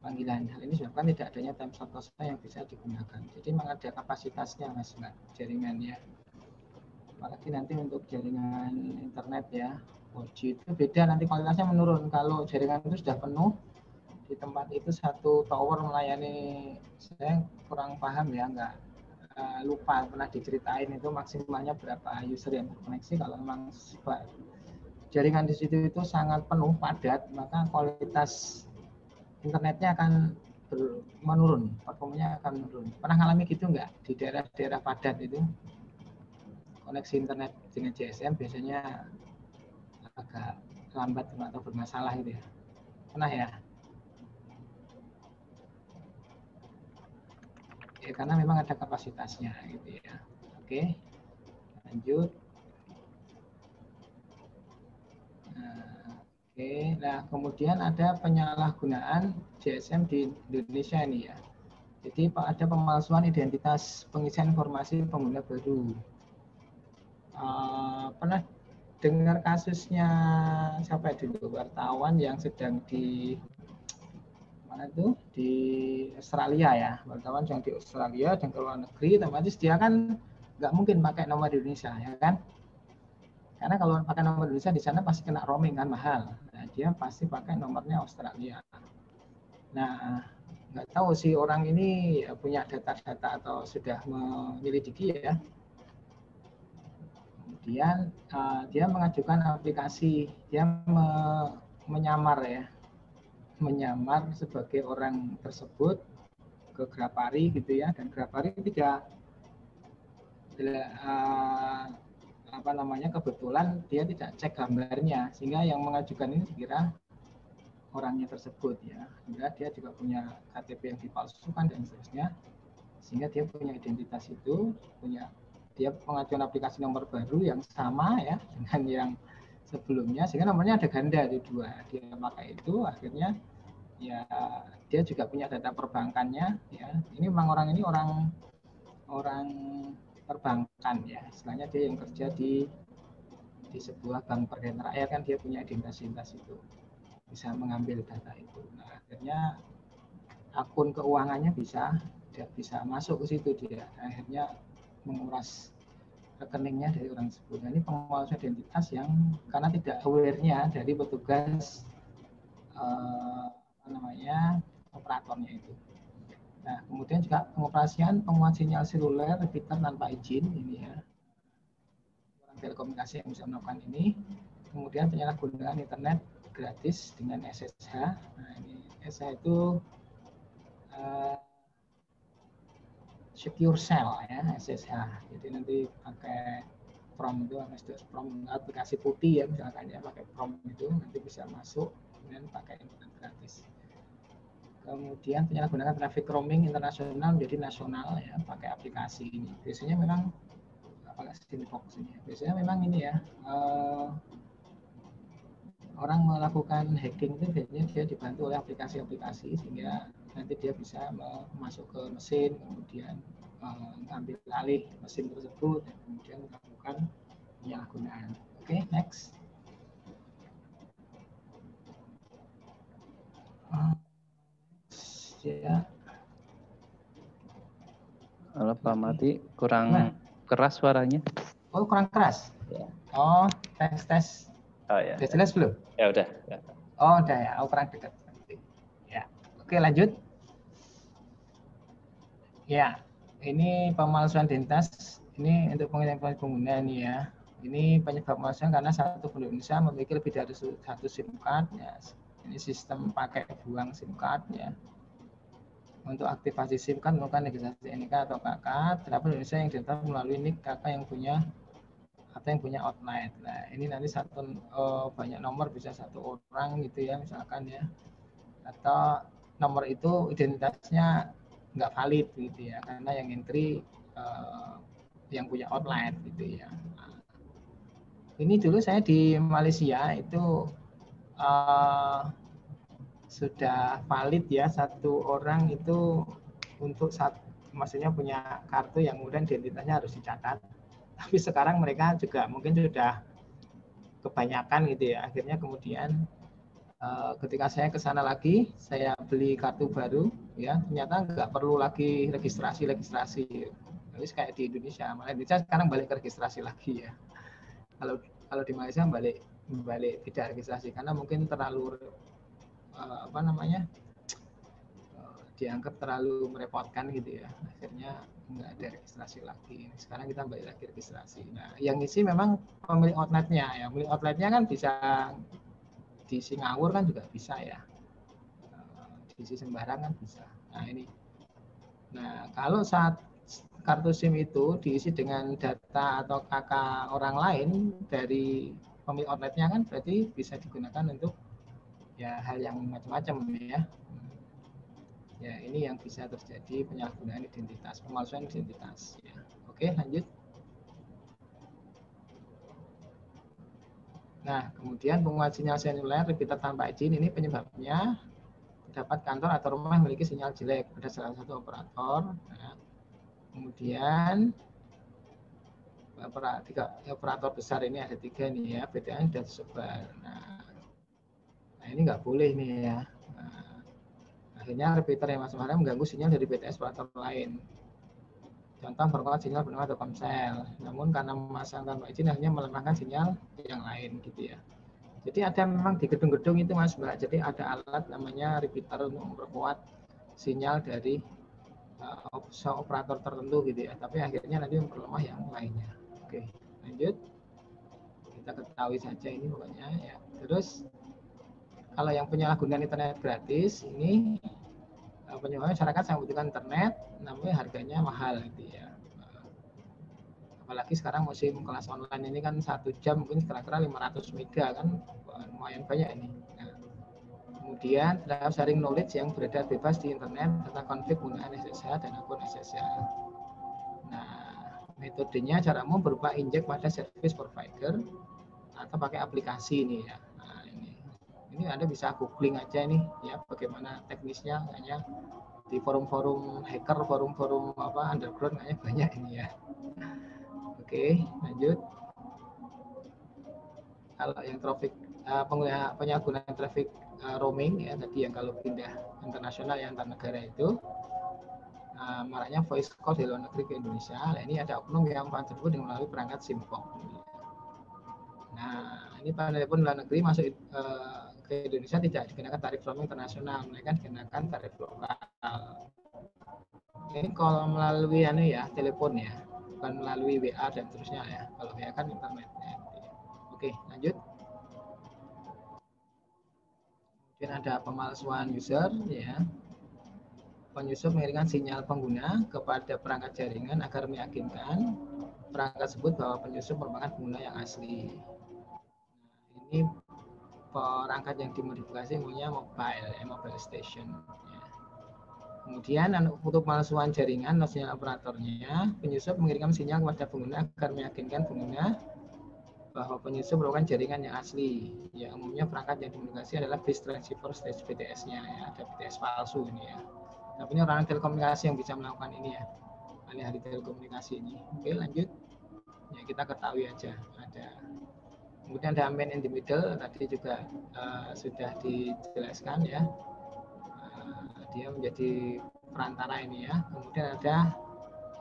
Speaker 1: panggilan. Hal ini disebabkan tidak adanya time slot kosong yang bisa digunakan. Jadi memang ada kapasitasnya Mas jaringannya. Apalagi nanti untuk jaringan internet ya 4G itu beda, nanti kualitasnya menurun kalau jaringan itu sudah penuh di tempat itu satu tower melayani. Saya kurang paham ya, nggak lupa pernah diceritain itu maksimalnya berapa user yang terkoneksi. Kalau memang jaringan di situ itu sangat penuh padat, maka kualitas internetnya akan menurun, performanya akan menurun. Pernah ngalami gitu nggak di daerah-daerah padat itu? Koneksi internet dengan GSM biasanya agak lambat atau bermasalah gitu ya. Pernah ya? Ya karena memang ada kapasitasnya gitu ya. Oke. Lanjut. Nah, kemudian ada penyalahgunaan GSM di Indonesia ini ya. Jadi ada pemalsuan identitas pengisian informasi pengguna baru. Pernah dengar kasusnya siapa dulu wartawan yang sedang di mana tuh di Australia ya, wartawan yang di Australia dan ke luar negeri, otomatis dia kan nggak mungkin pakai nomor Indonesia ya kan, karena kalau pakai nomor Indonesia di sana pasti kena roaming kan mahal. Nah, dia pasti pakai nomornya Australia. Nah, nggak tahu sih orang ini punya data-data atau sudah menyelidiki ya. Kemudian dia mengajukan aplikasi, dia menyamar ya, menyamar sebagai orang tersebut ke Grapari gitu ya, dan Grapari tidak apa namanya, kebetulan dia tidak cek gambarnya, sehingga yang mengajukan ini dikira orangnya tersebut ya, sehingga dia juga punya KTP yang dipalsukan dan seterusnya, sehingga dia punya identitas itu, dia pengajuan aplikasi nomor baru yang sama ya dengan yang sebelumnya, sehingga nomornya ada ganda di dua, dia pakai itu, akhirnya ya dia juga punya data perbankannya ya. Ini memang orang ini orang perbankan ya, istilahnya dia yang kerja di sebuah bank pegadaian rakyat kan, dia punya identitas itu, bisa mengambil data itu. Nah, akhirnya akun keuangannya bisa masuk ke situ, dia akhirnya menguras rekeningnya dari orang tersebut. Nah, ini pemalsuan identitas yang karena tidak aware-nya dari petugas operatornya itu. Nah, kemudian juga pengoperasian penguat sinyal seluler repeater tanpa izin ini ya. Orang telekomunikasi yang bisa melakukan ini. Kemudian penyalahgunaan internet gratis dengan SSH. Nah, ini SSH itu secure shell ya, SSH. Jadi nanti pakai Prom itu, aplikasi putih ya misalkan ya, pakai Prom itu nanti bisa masuk kemudian pakai internet gratis. Kemudian penyalahgunaan traffic roaming internasional menjadi nasional ya, pakai aplikasi ini. Biasanya memang pakai Sigfox ini. Biasanya memang ini ya, orang melakukan hacking itu biasanya dia dibantu oleh aplikasi-aplikasi, sehingga nanti dia bisa masuk ke mesin, kemudian mengambil alih mesin tersebut dan kemudian melakukan penyalahgunaan. Oke, next. Ya.
Speaker 2: Halo Pak Mati, kurang keras suaranya.
Speaker 1: Oh, kurang keras.
Speaker 2: Ya.
Speaker 1: Oh, tes.
Speaker 2: Oh ya.
Speaker 1: Udah jelas belum?
Speaker 2: Ya udah. Ya.
Speaker 1: Oh, udah ya. Oh, kurang dekat. Ya. Oke, lanjut. Ya, ini pemalsuan identitas. Ini untuk pengiriman pengguna nih ya. Ini penyebab pemalsuan karena satu penduduk Indonesia memiliki lebih dari satu SIM card ya. Ini sistem pakai buang SIM card ya. Untuk aktivasi SIM card menggunakan registrasi NIK atau KK, terdapat Indonesia yang didaftar melalui NIK KK yang punya atau yang punya outlet. Nah, ini nanti banyak nomor, bisa satu orang gitu ya misalkan ya. Atau nomor itu identitasnya nggak valid gitu ya, karena yang entry yang punya outlet gitu ya. Nah, ini dulu saya di Malaysia itu sudah valid ya, satu orang itu untuk maksudnya punya kartu yang kemudian identitasnya harus dicatat. Tapi sekarang mereka juga mungkin sudah kebanyakan gitu ya. Akhirnya kemudian ketika saya ke sana lagi, saya beli kartu baru ya, ternyata nggak perlu lagi registrasi. Jadi kayak di Indonesia, malah Indonesia sekarang balik ke registrasi lagi ya. Kalau di Malaysia balik tidak registrasi karena mungkin terlalu dianggap terlalu merepotkan gitu ya, akhirnya nggak ada registrasi lagi. Sekarang kita balik lagi registrasi. Nah, yang isi memang pemilik outletnya ya, pemilik outletnya kan bisa di Singapura kan juga bisa ya, diisi sembarang kan bisa. Nah kalau saat kartu SIM itu diisi dengan data atau KK orang lain dari pemilik outletnya kan berarti bisa digunakan untuk ya hal yang macam-macam ya. Ya, ini yang bisa terjadi penyalahgunaan identitas, pemalsuan identitas ya. Oke, lanjut. Nah, kemudian penguat sinyal seluler repeater tanpa izin, ini penyebabnya terdapat kantor atau rumah yang memiliki sinyal jelek pada salah satu operator. Nah, kemudian operator besar ini ada 3 nih ya, PTN sudah tersebar. Nah ini nggak boleh nih ya. Nah, akhirnya repeater yang masuk area mengganggu sinyal dari BTS operator lain. Contoh perkuat sinyal pendengar Telkomsel. Namun karena memasangkan izin akhirnya melemahkan sinyal yang lain gitu ya. Jadi ada memang di gedung-gedung itu Mas Mbak. Jadi ada alat namanya repeater untuk memperkuat sinyal dari operator tertentu gitu ya. Tapi akhirnya nanti memperlemah yang lainnya. Oke, lanjut. Kita ketahui saja ini pokoknya ya. Terus kalau yang penyalahgunaan internet gratis ini masyarakat yang membutuhkan internet, namun harganya mahal gitu ya. Apalagi sekarang musim kelas online ini kan 1 jam mungkin kira-kira 500 mega kan, lumayan banyak ini. Nah, kemudian terhadap sharing knowledge yang beredar bebas di internet tentang konflik penggunaan SSH dan akun SSH. Nah, metodenya cara umum berupa injek pada service provider atau pakai aplikasi ini ya. Nah, ini Anda bisa googling aja nih ya bagaimana teknisnya, hanya di forum-forum hacker, forum-forum underground kayaknya banyak ini ya. Oke, lanjut. Kalau yang traffic penyalahgunaan traffic roaming ya tadi yang kalau pindah internasional yang antar negara itu maraknya voice call dari luar negeri ke Indonesia. Nah, ini ada oknum yang tersebut dengan melalui perangkat SIM-POP. Nah, ini telepon luar negeri masuk ke Indonesia tidak dikenakan tarif roaming internasional, mereka dikenakan tarif lokal. Ini kalau melalui telepon ya, bukan melalui WA dan terusnya ya. Kalau WA kan internet ya. Oke, lanjut. Kemudian ada pemalsuan user ya. Penyusup mengirimkan sinyal pengguna kepada perangkat jaringan agar meyakinkan perangkat tersebut bahwa penyusup merupakan pengguna yang asli. Nah, ini perangkat yang dimodifikasi namanya mobile station. Ya. Kemudian untuk pemalsuan jaringan atau sinyal operatornya, penyusup mengirimkan sinyal kepada pengguna agar meyakinkan pengguna bahwa penyusup merupakan jaringan yang asli. Ya, umumnya perangkat yang dimodifikasi adalah base transceiver stage BTS-nya. Ya, ada BTS palsu ini ya. Tapi ini orang telekomunikasi yang bisa melakukan ini ya, ahli-ahli telekomunikasi ini. Oke, lanjut. Ya, kita ketahui aja ada. Kemudian ada man in the middle, tadi juga sudah dijelaskan ya. Dia menjadi perantara ini ya. Kemudian ada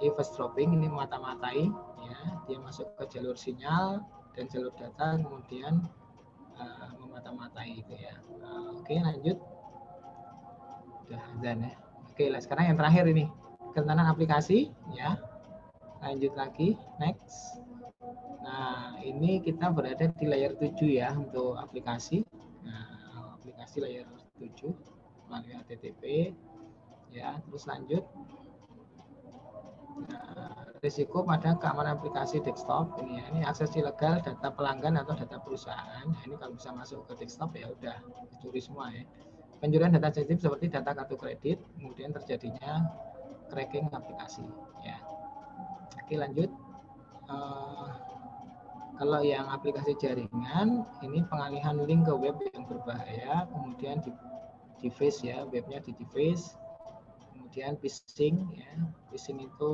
Speaker 1: eavesdropping, ini mata-matai ya. Dia masuk ke jalur sinyal dan jalur data, kemudian memata-matai itu ya. Oke, lanjut. Udah dan ya. Oke, sekarang yang terakhir ini kerentanan aplikasi ya. Lanjut lagi, next. Nah, ini kita berada di layer 7 ya untuk aplikasi. Nah, aplikasi layer 7 melalui HTTP ya. Terus lanjut. Nah, risiko pada keamanan aplikasi desktop ini ya. Ini akses ilegal data pelanggan atau data perusahaan. Nah, ini kalau bisa masuk ke desktop ya udah dicuri semua ya. Pencurian data sensitif seperti data kartu kredit, kemudian terjadinya cracking aplikasi ya. Oke, lanjut. Kalau yang aplikasi jaringan ini pengalihan link ke web yang berbahaya, kemudian di device ya, webnya di device, kemudian phishing ya. Phishing itu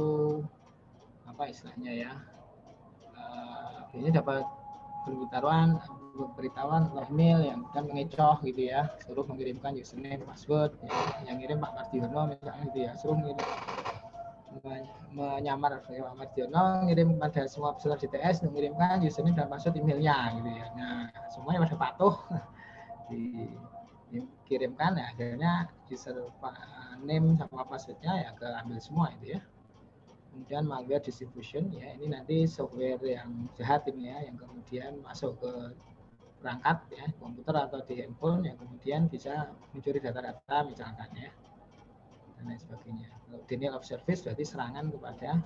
Speaker 1: apa istilahnya ya? Ini dapat pemberitahuan email yang kan mengecoh gitu ya, suruh mengirimkan username, password ya. Yang ngirim Pak Mardiono misalnya gitu ya, suruh menyamar Pak Mardiono, ngirim pada semua peserta DTS untuk mengirimkan username dan password emailnya gitu ya. Nah, semuanya pada patuh dikirimkan ya, akhirnya username sama passwordnya ya keambil semua itu ya. Kemudian malware distribution ya, ini nanti software yang jahat ini ya, yang kemudian masuk ke perangkat ya, komputer atau di handphone yang kemudian bisa mencuri data-data misalkan ya, dan lain sebagainya. Kalau denial of service berarti serangan kepada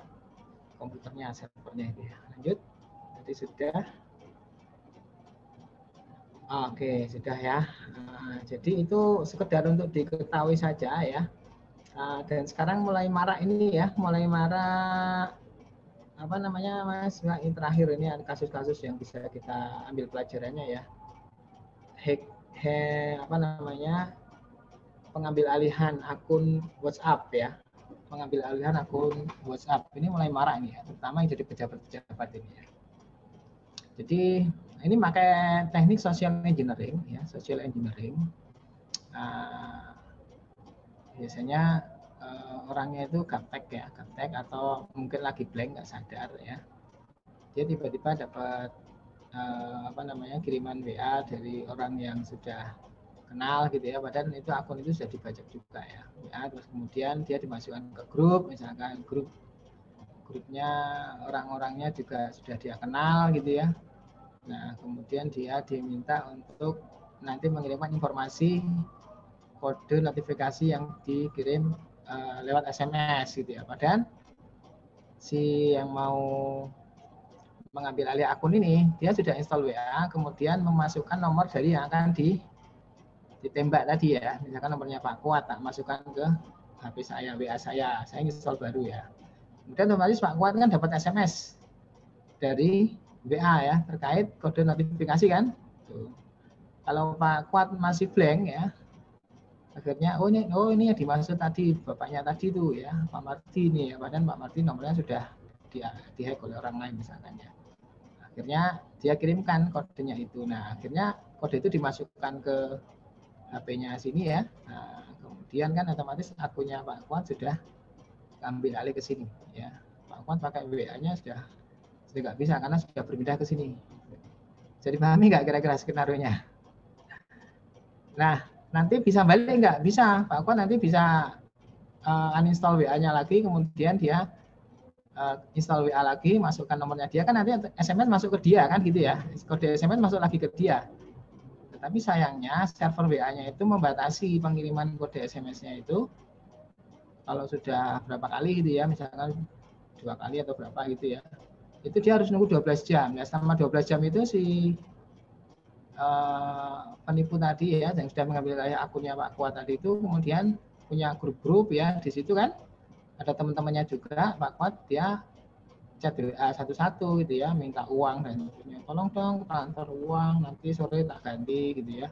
Speaker 1: komputernya, servernya itu ya. Lanjut, jadi sudah. Oke, sudah ya. Jadi itu sekedar untuk diketahui saja ya. Dan sekarang mulai marak ini ya, mulai marak apa namanya Mas, yang terakhir ini ada kasus-kasus yang bisa kita ambil pelajarannya ya. Apa namanya, pengambil alihan akun WhatsApp ya. mengambil alihan akun WhatsApp ini mulai marak ini ya, terutama yang jadi pejabat-pejabat ini ya. Jadi ini pakai teknik social engineering ya, social engineering. Biasanya orangnya itu gaptek ya, gaptek atau mungkin lagi blank nggak sadar ya. Dia tiba-tiba dapat kiriman WA dari orang yang sudah kenal gitu ya, padahal itu akun itu sudah dibajak juga ya, terus kemudian dia dimasukkan ke grup, misalkan grupnya orang-orangnya juga sudah dia kenal gitu ya. Nah kemudian dia diminta untuk nanti mengirimkan informasi kode notifikasi yang dikirim lewat SMS gitu ya, padahal si yang mau mengambil alih akun ini dia sudah install WA, kemudian memasukkan nomor dari yang akan ditembak tadi ya, misalkan nomornya Pak Kuat, tak masukkan ke HP saya, WA saya install baru ya. Kemudian otomatis Pak Kuat kan dapat SMS dari WA ya terkait kode notifikasi kan. Tuh. Kalau Pak Kuat masih blank ya, akhirnya oh ini yang dimaksud tadi bapaknya tadi tuh ya, Pak Marti nih ya, padahal Pak Marti nomornya sudah dihack oleh orang lain misalkan ya. Akhirnya dia kirimkan kodenya itu. Nah akhirnya kode itu dimasukkan ke HP-nya sini ya. Nah, kemudian kan otomatis akunnya Pak Kuat sudah ambil alih ke sini ya. Pak Kuat pakai WA-nya sudah nggak bisa karena sudah berpindah ke sini. Jadi pahami nggak kira-kira skenario-nya? Nah, nanti bisa balik nggak? Bisa. Pak Kuat nanti bisa uninstall WA-nya lagi, kemudian dia install WA lagi, masukkan nomornya dia, kan nanti SMS masuk ke dia kan gitu ya. Kode SMS masuk lagi ke dia. Tapi sayangnya server WA-nya itu membatasi pengiriman kode SMS-nya itu kalau sudah berapa kali gitu ya, misalkan 2 kali atau berapa gitu ya, itu dia harus nunggu 12 jam. Ya, selama 12 jam itu si penipu tadi ya, yang sudah mengambil akunnya Pak Kuat tadi itu kemudian punya grup-grup ya, di situ kan ada teman-temannya juga Pak Kuat, dia chat satu-satu gitu ya, minta uang dan sebagainya. Tolong dong transfer uang, nanti sore tak ganti gitu ya.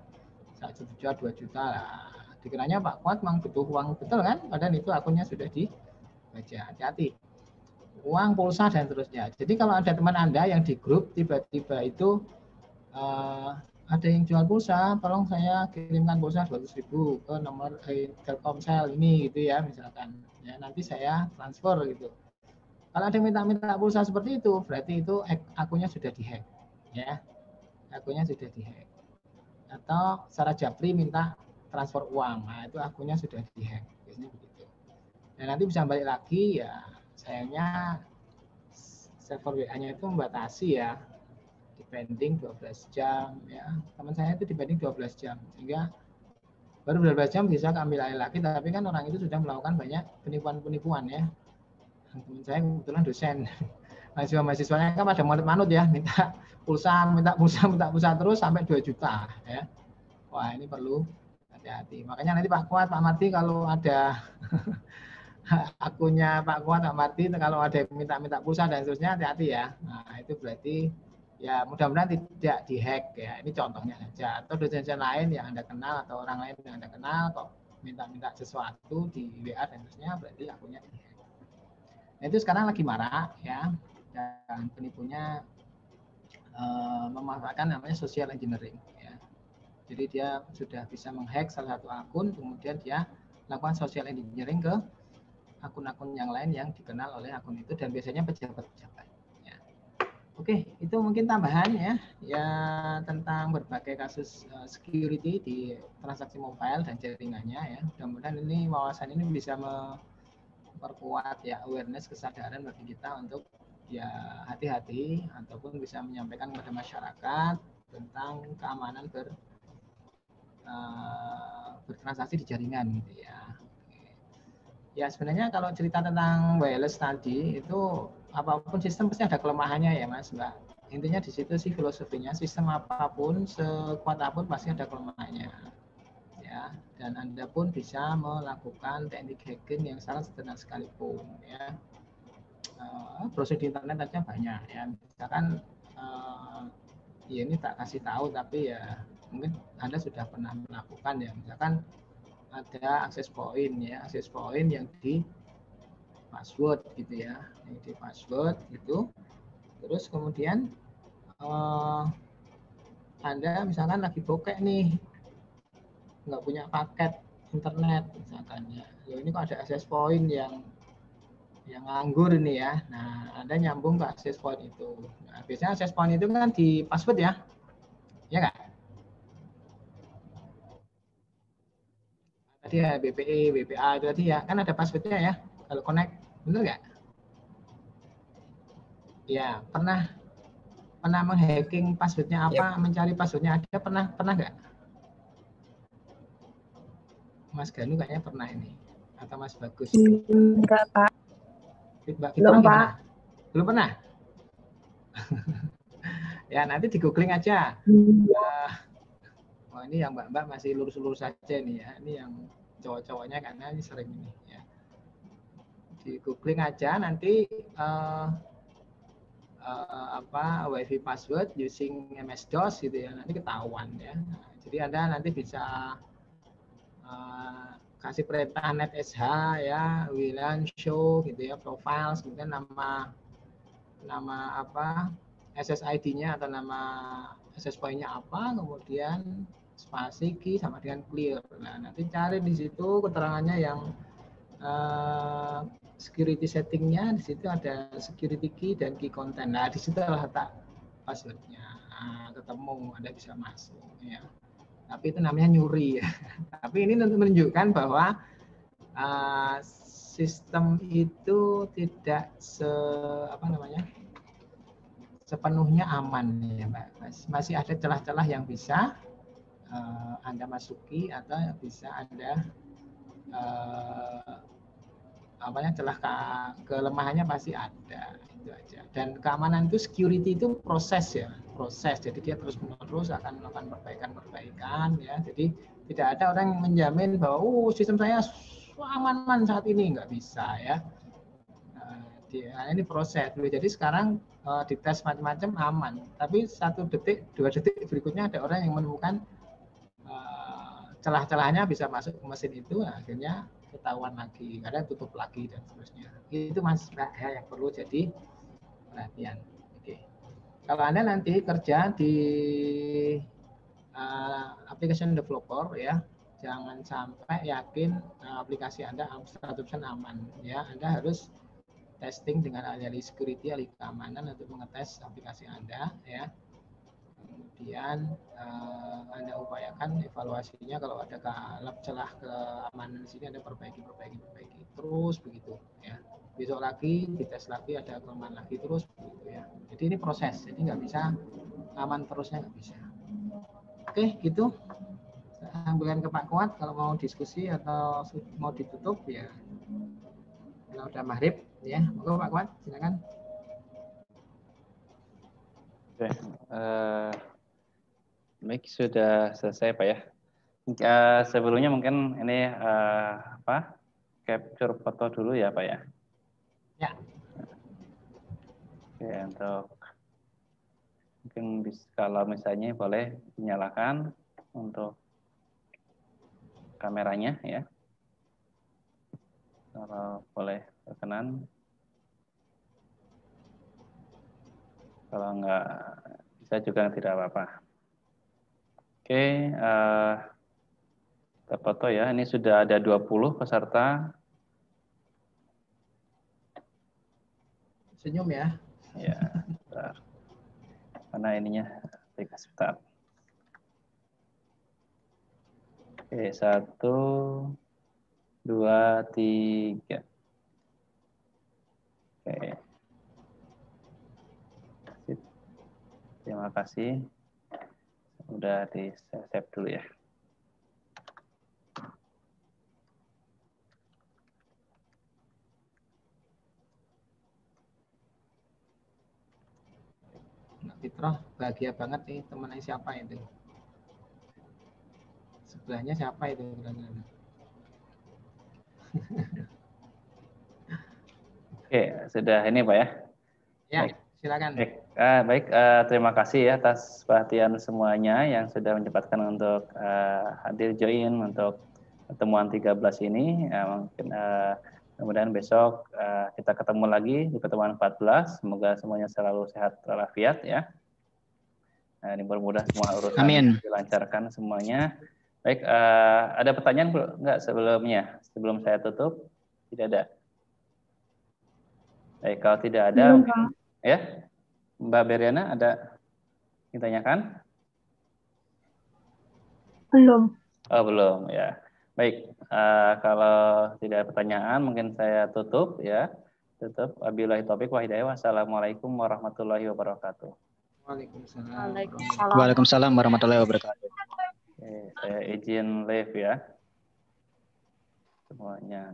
Speaker 1: 1 juta, 2 juta lah. Dikiranya Pak Kuat memang butuh uang betul kan, padahal itu akunnya sudah dibaca. Hati-hati. Uang, pulsa dan seterusnya. Jadi kalau ada teman Anda yang di grup tiba-tiba itu ada yang jual pulsa, tolong saya kirimkan pulsa 200.000 ke nomor Telkomsel ini gitu ya misalkan. Ya nanti saya transfer gitu. Kalau ada yang minta pulsa seperti itu, berarti itu akunnya sudah dihack, ya, akunnya sudah dihack. Atau secara japri minta transfer uang, nah itu akunnya sudah dihack, biasanya begitu. Dan nanti bisa balik lagi ya, sayangnya server WA-nya itu membatasi ya, depending 12 jam, ya. Teman saya itu depending 12 jam, sehingga baru 12 jam bisa keambil alih lagi, tapi kan orang itu sudah melakukan banyak penipuan-penipuan ya. Teman saya kebetulan dosen, mahasiswanya kan pada manut ya, minta pulsa terus sampai 2 juta ya. Wah ini perlu hati-hati. Makanya nanti Pak Kuat, Pak Marti kalau ada akunnya Pak Kuat, Pak Marti kalau ada yang minta pulsa dan seterusnya hati-hati ya. Nah itu berarti ya mudah-mudahan tidak dihack ya. Ini contohnya saja. Atau dosen lain yang Anda kenal atau orang lain yang Anda kenal kok minta sesuatu di WA dan seterusnya, berarti akunnya dihack. Nah, itu sekarang lagi marak ya, dan penipunya memanfaatkan namanya social engineering ya. Jadi dia sudah bisa menghack salah satu akun, kemudian dia lakukan social engineering ke akun-akun yang lain yang dikenal oleh akun itu, dan biasanya pejabat-pejabat ya. Oke, itu mungkin tambahan ya tentang berbagai kasus security di transaksi mobile dan jaringannya ya. Mudah-mudahan ini wawasan ini bisa memperkuat ya awareness, kesadaran bagi kita untuk ya hati-hati, ataupun bisa menyampaikan kepada masyarakat tentang keamanan bertransaksi di jaringan gitu ya. Ya sebenarnya kalau cerita tentang wireless tadi itu apapun sistem pasti ada kelemahannya ya Mas Mbak. Intinya di situ sih filosofinya, sistem apapun sekuat apapun pasti ada kelemahannya. Ya, dan Anda pun bisa melakukan teknik hacking yang sangat sederhana sekalipun ya. Browsing di internet aja banyak ya. Misalkan ya ini tak kasih tahu tapi ya mungkin Anda sudah pernah melakukan ya. Misalkan ada akses point ya, akses point yang password gitu ya, ID password gitu. Terus kemudian Anda misalkan lagi bokek nih, nggak punya paket internet misalkan ya. Loh, ini kok ada access point yang nganggur ini ya. Nah, Anda nyambung ke access point itu. Nah, biasanya access point itu kan di password ya. Ya nggak? Tadi ya BPE, BPA itu tadi ya. Kan ada passwordnya ya. Kalau connect, benar nggak? Ya, pernah menghacking passwordnya apa, mencari passwordnya ada, pernah nggak? Mas Ganu kayaknya pernah ini. Atau Mas Bagus?
Speaker 5: Enggak, Pak.
Speaker 1: Mbak Fitrah pernah? Belum pernah? Ya, nanti di googling aja. Oh, ini yang mbak-mbak masih lurus-lurus saja nih ya. Ini yang cowok-cowoknya karena ini sering ini ya. Di googling aja nanti wifi password using MS-DOS gitu ya. Nanti ketahuan ya. Nah, jadi Anda nanti bisa kasih perintah NetSH ya, WLAN show gitu ya, profiles, kemudian nama apa, SSID-nya atau nama access point-nya apa, kemudian spasi key sama dengan clear. Nah, nanti cari di situ keterangannya yang security setting-nya, di situ ada security key dan key content. Nah, di situ letak password-nya. Nah, ketemu, Anda bisa masuk ya. Tapi itu namanya nyuri ya. Tapi ini untuk menunjukkan bahwa sistem itu tidak sepenuhnya aman ya Mbak. Masih ada celah-celah yang bisa Anda masuki atau bisa Anda celah kelemahannya pasti ada, itu aja. Dan keamanan itu, security itu proses ya, jadi dia terus menerus akan melakukan perbaikan ya. Jadi tidak ada orang yang menjamin bahwa sistem saya aman saat ini, nggak bisa ya. Ini proses. Jadi sekarang dites macam-macam aman, tapi 1 detik 2 detik berikutnya ada orang yang menemukan celah-celahnya bisa masuk ke mesin itu, akhirnya ketahuan lagi, kadang tutup lagi dan seterusnya. Itu Mas yang perlu jadi perhatian. Oke. Kalau Anda nanti kerja di application developer ya, jangan sampai yakin aplikasi Anda 100% aman ya. Anda harus testing dengan ahli security, ahli keamanan untuk mengetes aplikasi Anda ya. Kemudian Anda upayakan evaluasinya, kalau ada celah keamanan di sini Anda perbaiki terus begitu ya. Besok lagi dites lagi, ada kelemahan lagi terus begitu ya. Jadi ini proses, jadi nggak bisa aman terusnya, nggak bisa. Oke, gitu. Saya ambilkan ke Pak Kuat kalau mau diskusi atau mau ditutup ya. Kalau udah maghrib ya, monggo Pak Kuat, silakan.
Speaker 2: Oke. Baik, sudah selesai Pak ya. Sebelumnya mungkin ini capture foto dulu ya Pak ya.
Speaker 1: Ya.
Speaker 2: Oke, untuk mungkin kalau misalnya boleh dinyalakan untuk kameranya ya. Kalau boleh berkenan. Kalau enggak bisa juga tidak apa-apa. Oke, kita foto ya. Ini sudah ada 20 peserta.
Speaker 1: Senyum ya.
Speaker 2: Ya, bentar. Mana ininya? Sebentar. Oke, 1, 2, 3. Oke. Terima kasih. Udah di save dulu ya.
Speaker 1: Fitrah bahagia banget nih, temennya siapa itu? Sebelahnya siapa itu?
Speaker 2: Oke, sudah ini Pak ya?
Speaker 1: Ya,
Speaker 2: baik.
Speaker 1: Silakan.
Speaker 2: Baik, terima kasih ya atas perhatian semuanya yang sudah menyempatkan untuk hadir join untuk pertemuan 13 ini. Mungkin Kemudian besok kita ketemu lagi di pertemuan 14. Semoga semuanya selalu sehat walafiat ya. Nah, ini bermudah semua urusan dilancarkan semuanya. Baik, ada pertanyaan enggak sebelumnya? Sebelum saya tutup? Tidak ada. Baik, kalau tidak ada,
Speaker 5: Belum,
Speaker 2: mungkin, ya, Mbak Beriana ada ditanyakan?
Speaker 5: Belum.
Speaker 2: Oh, belum ya. Baik, kalau tidak ada pertanyaan, mungkin saya tutup ya. Tutup. Wabillahi taufiq wa hidayah. Wassalamualaikum warahmatullahi wabarakatuh.
Speaker 1: Waalaikumsalam.
Speaker 3: Waalaikumsalam warahmatullahi wabarakatuh.
Speaker 2: Oke, saya izin live ya semuanya.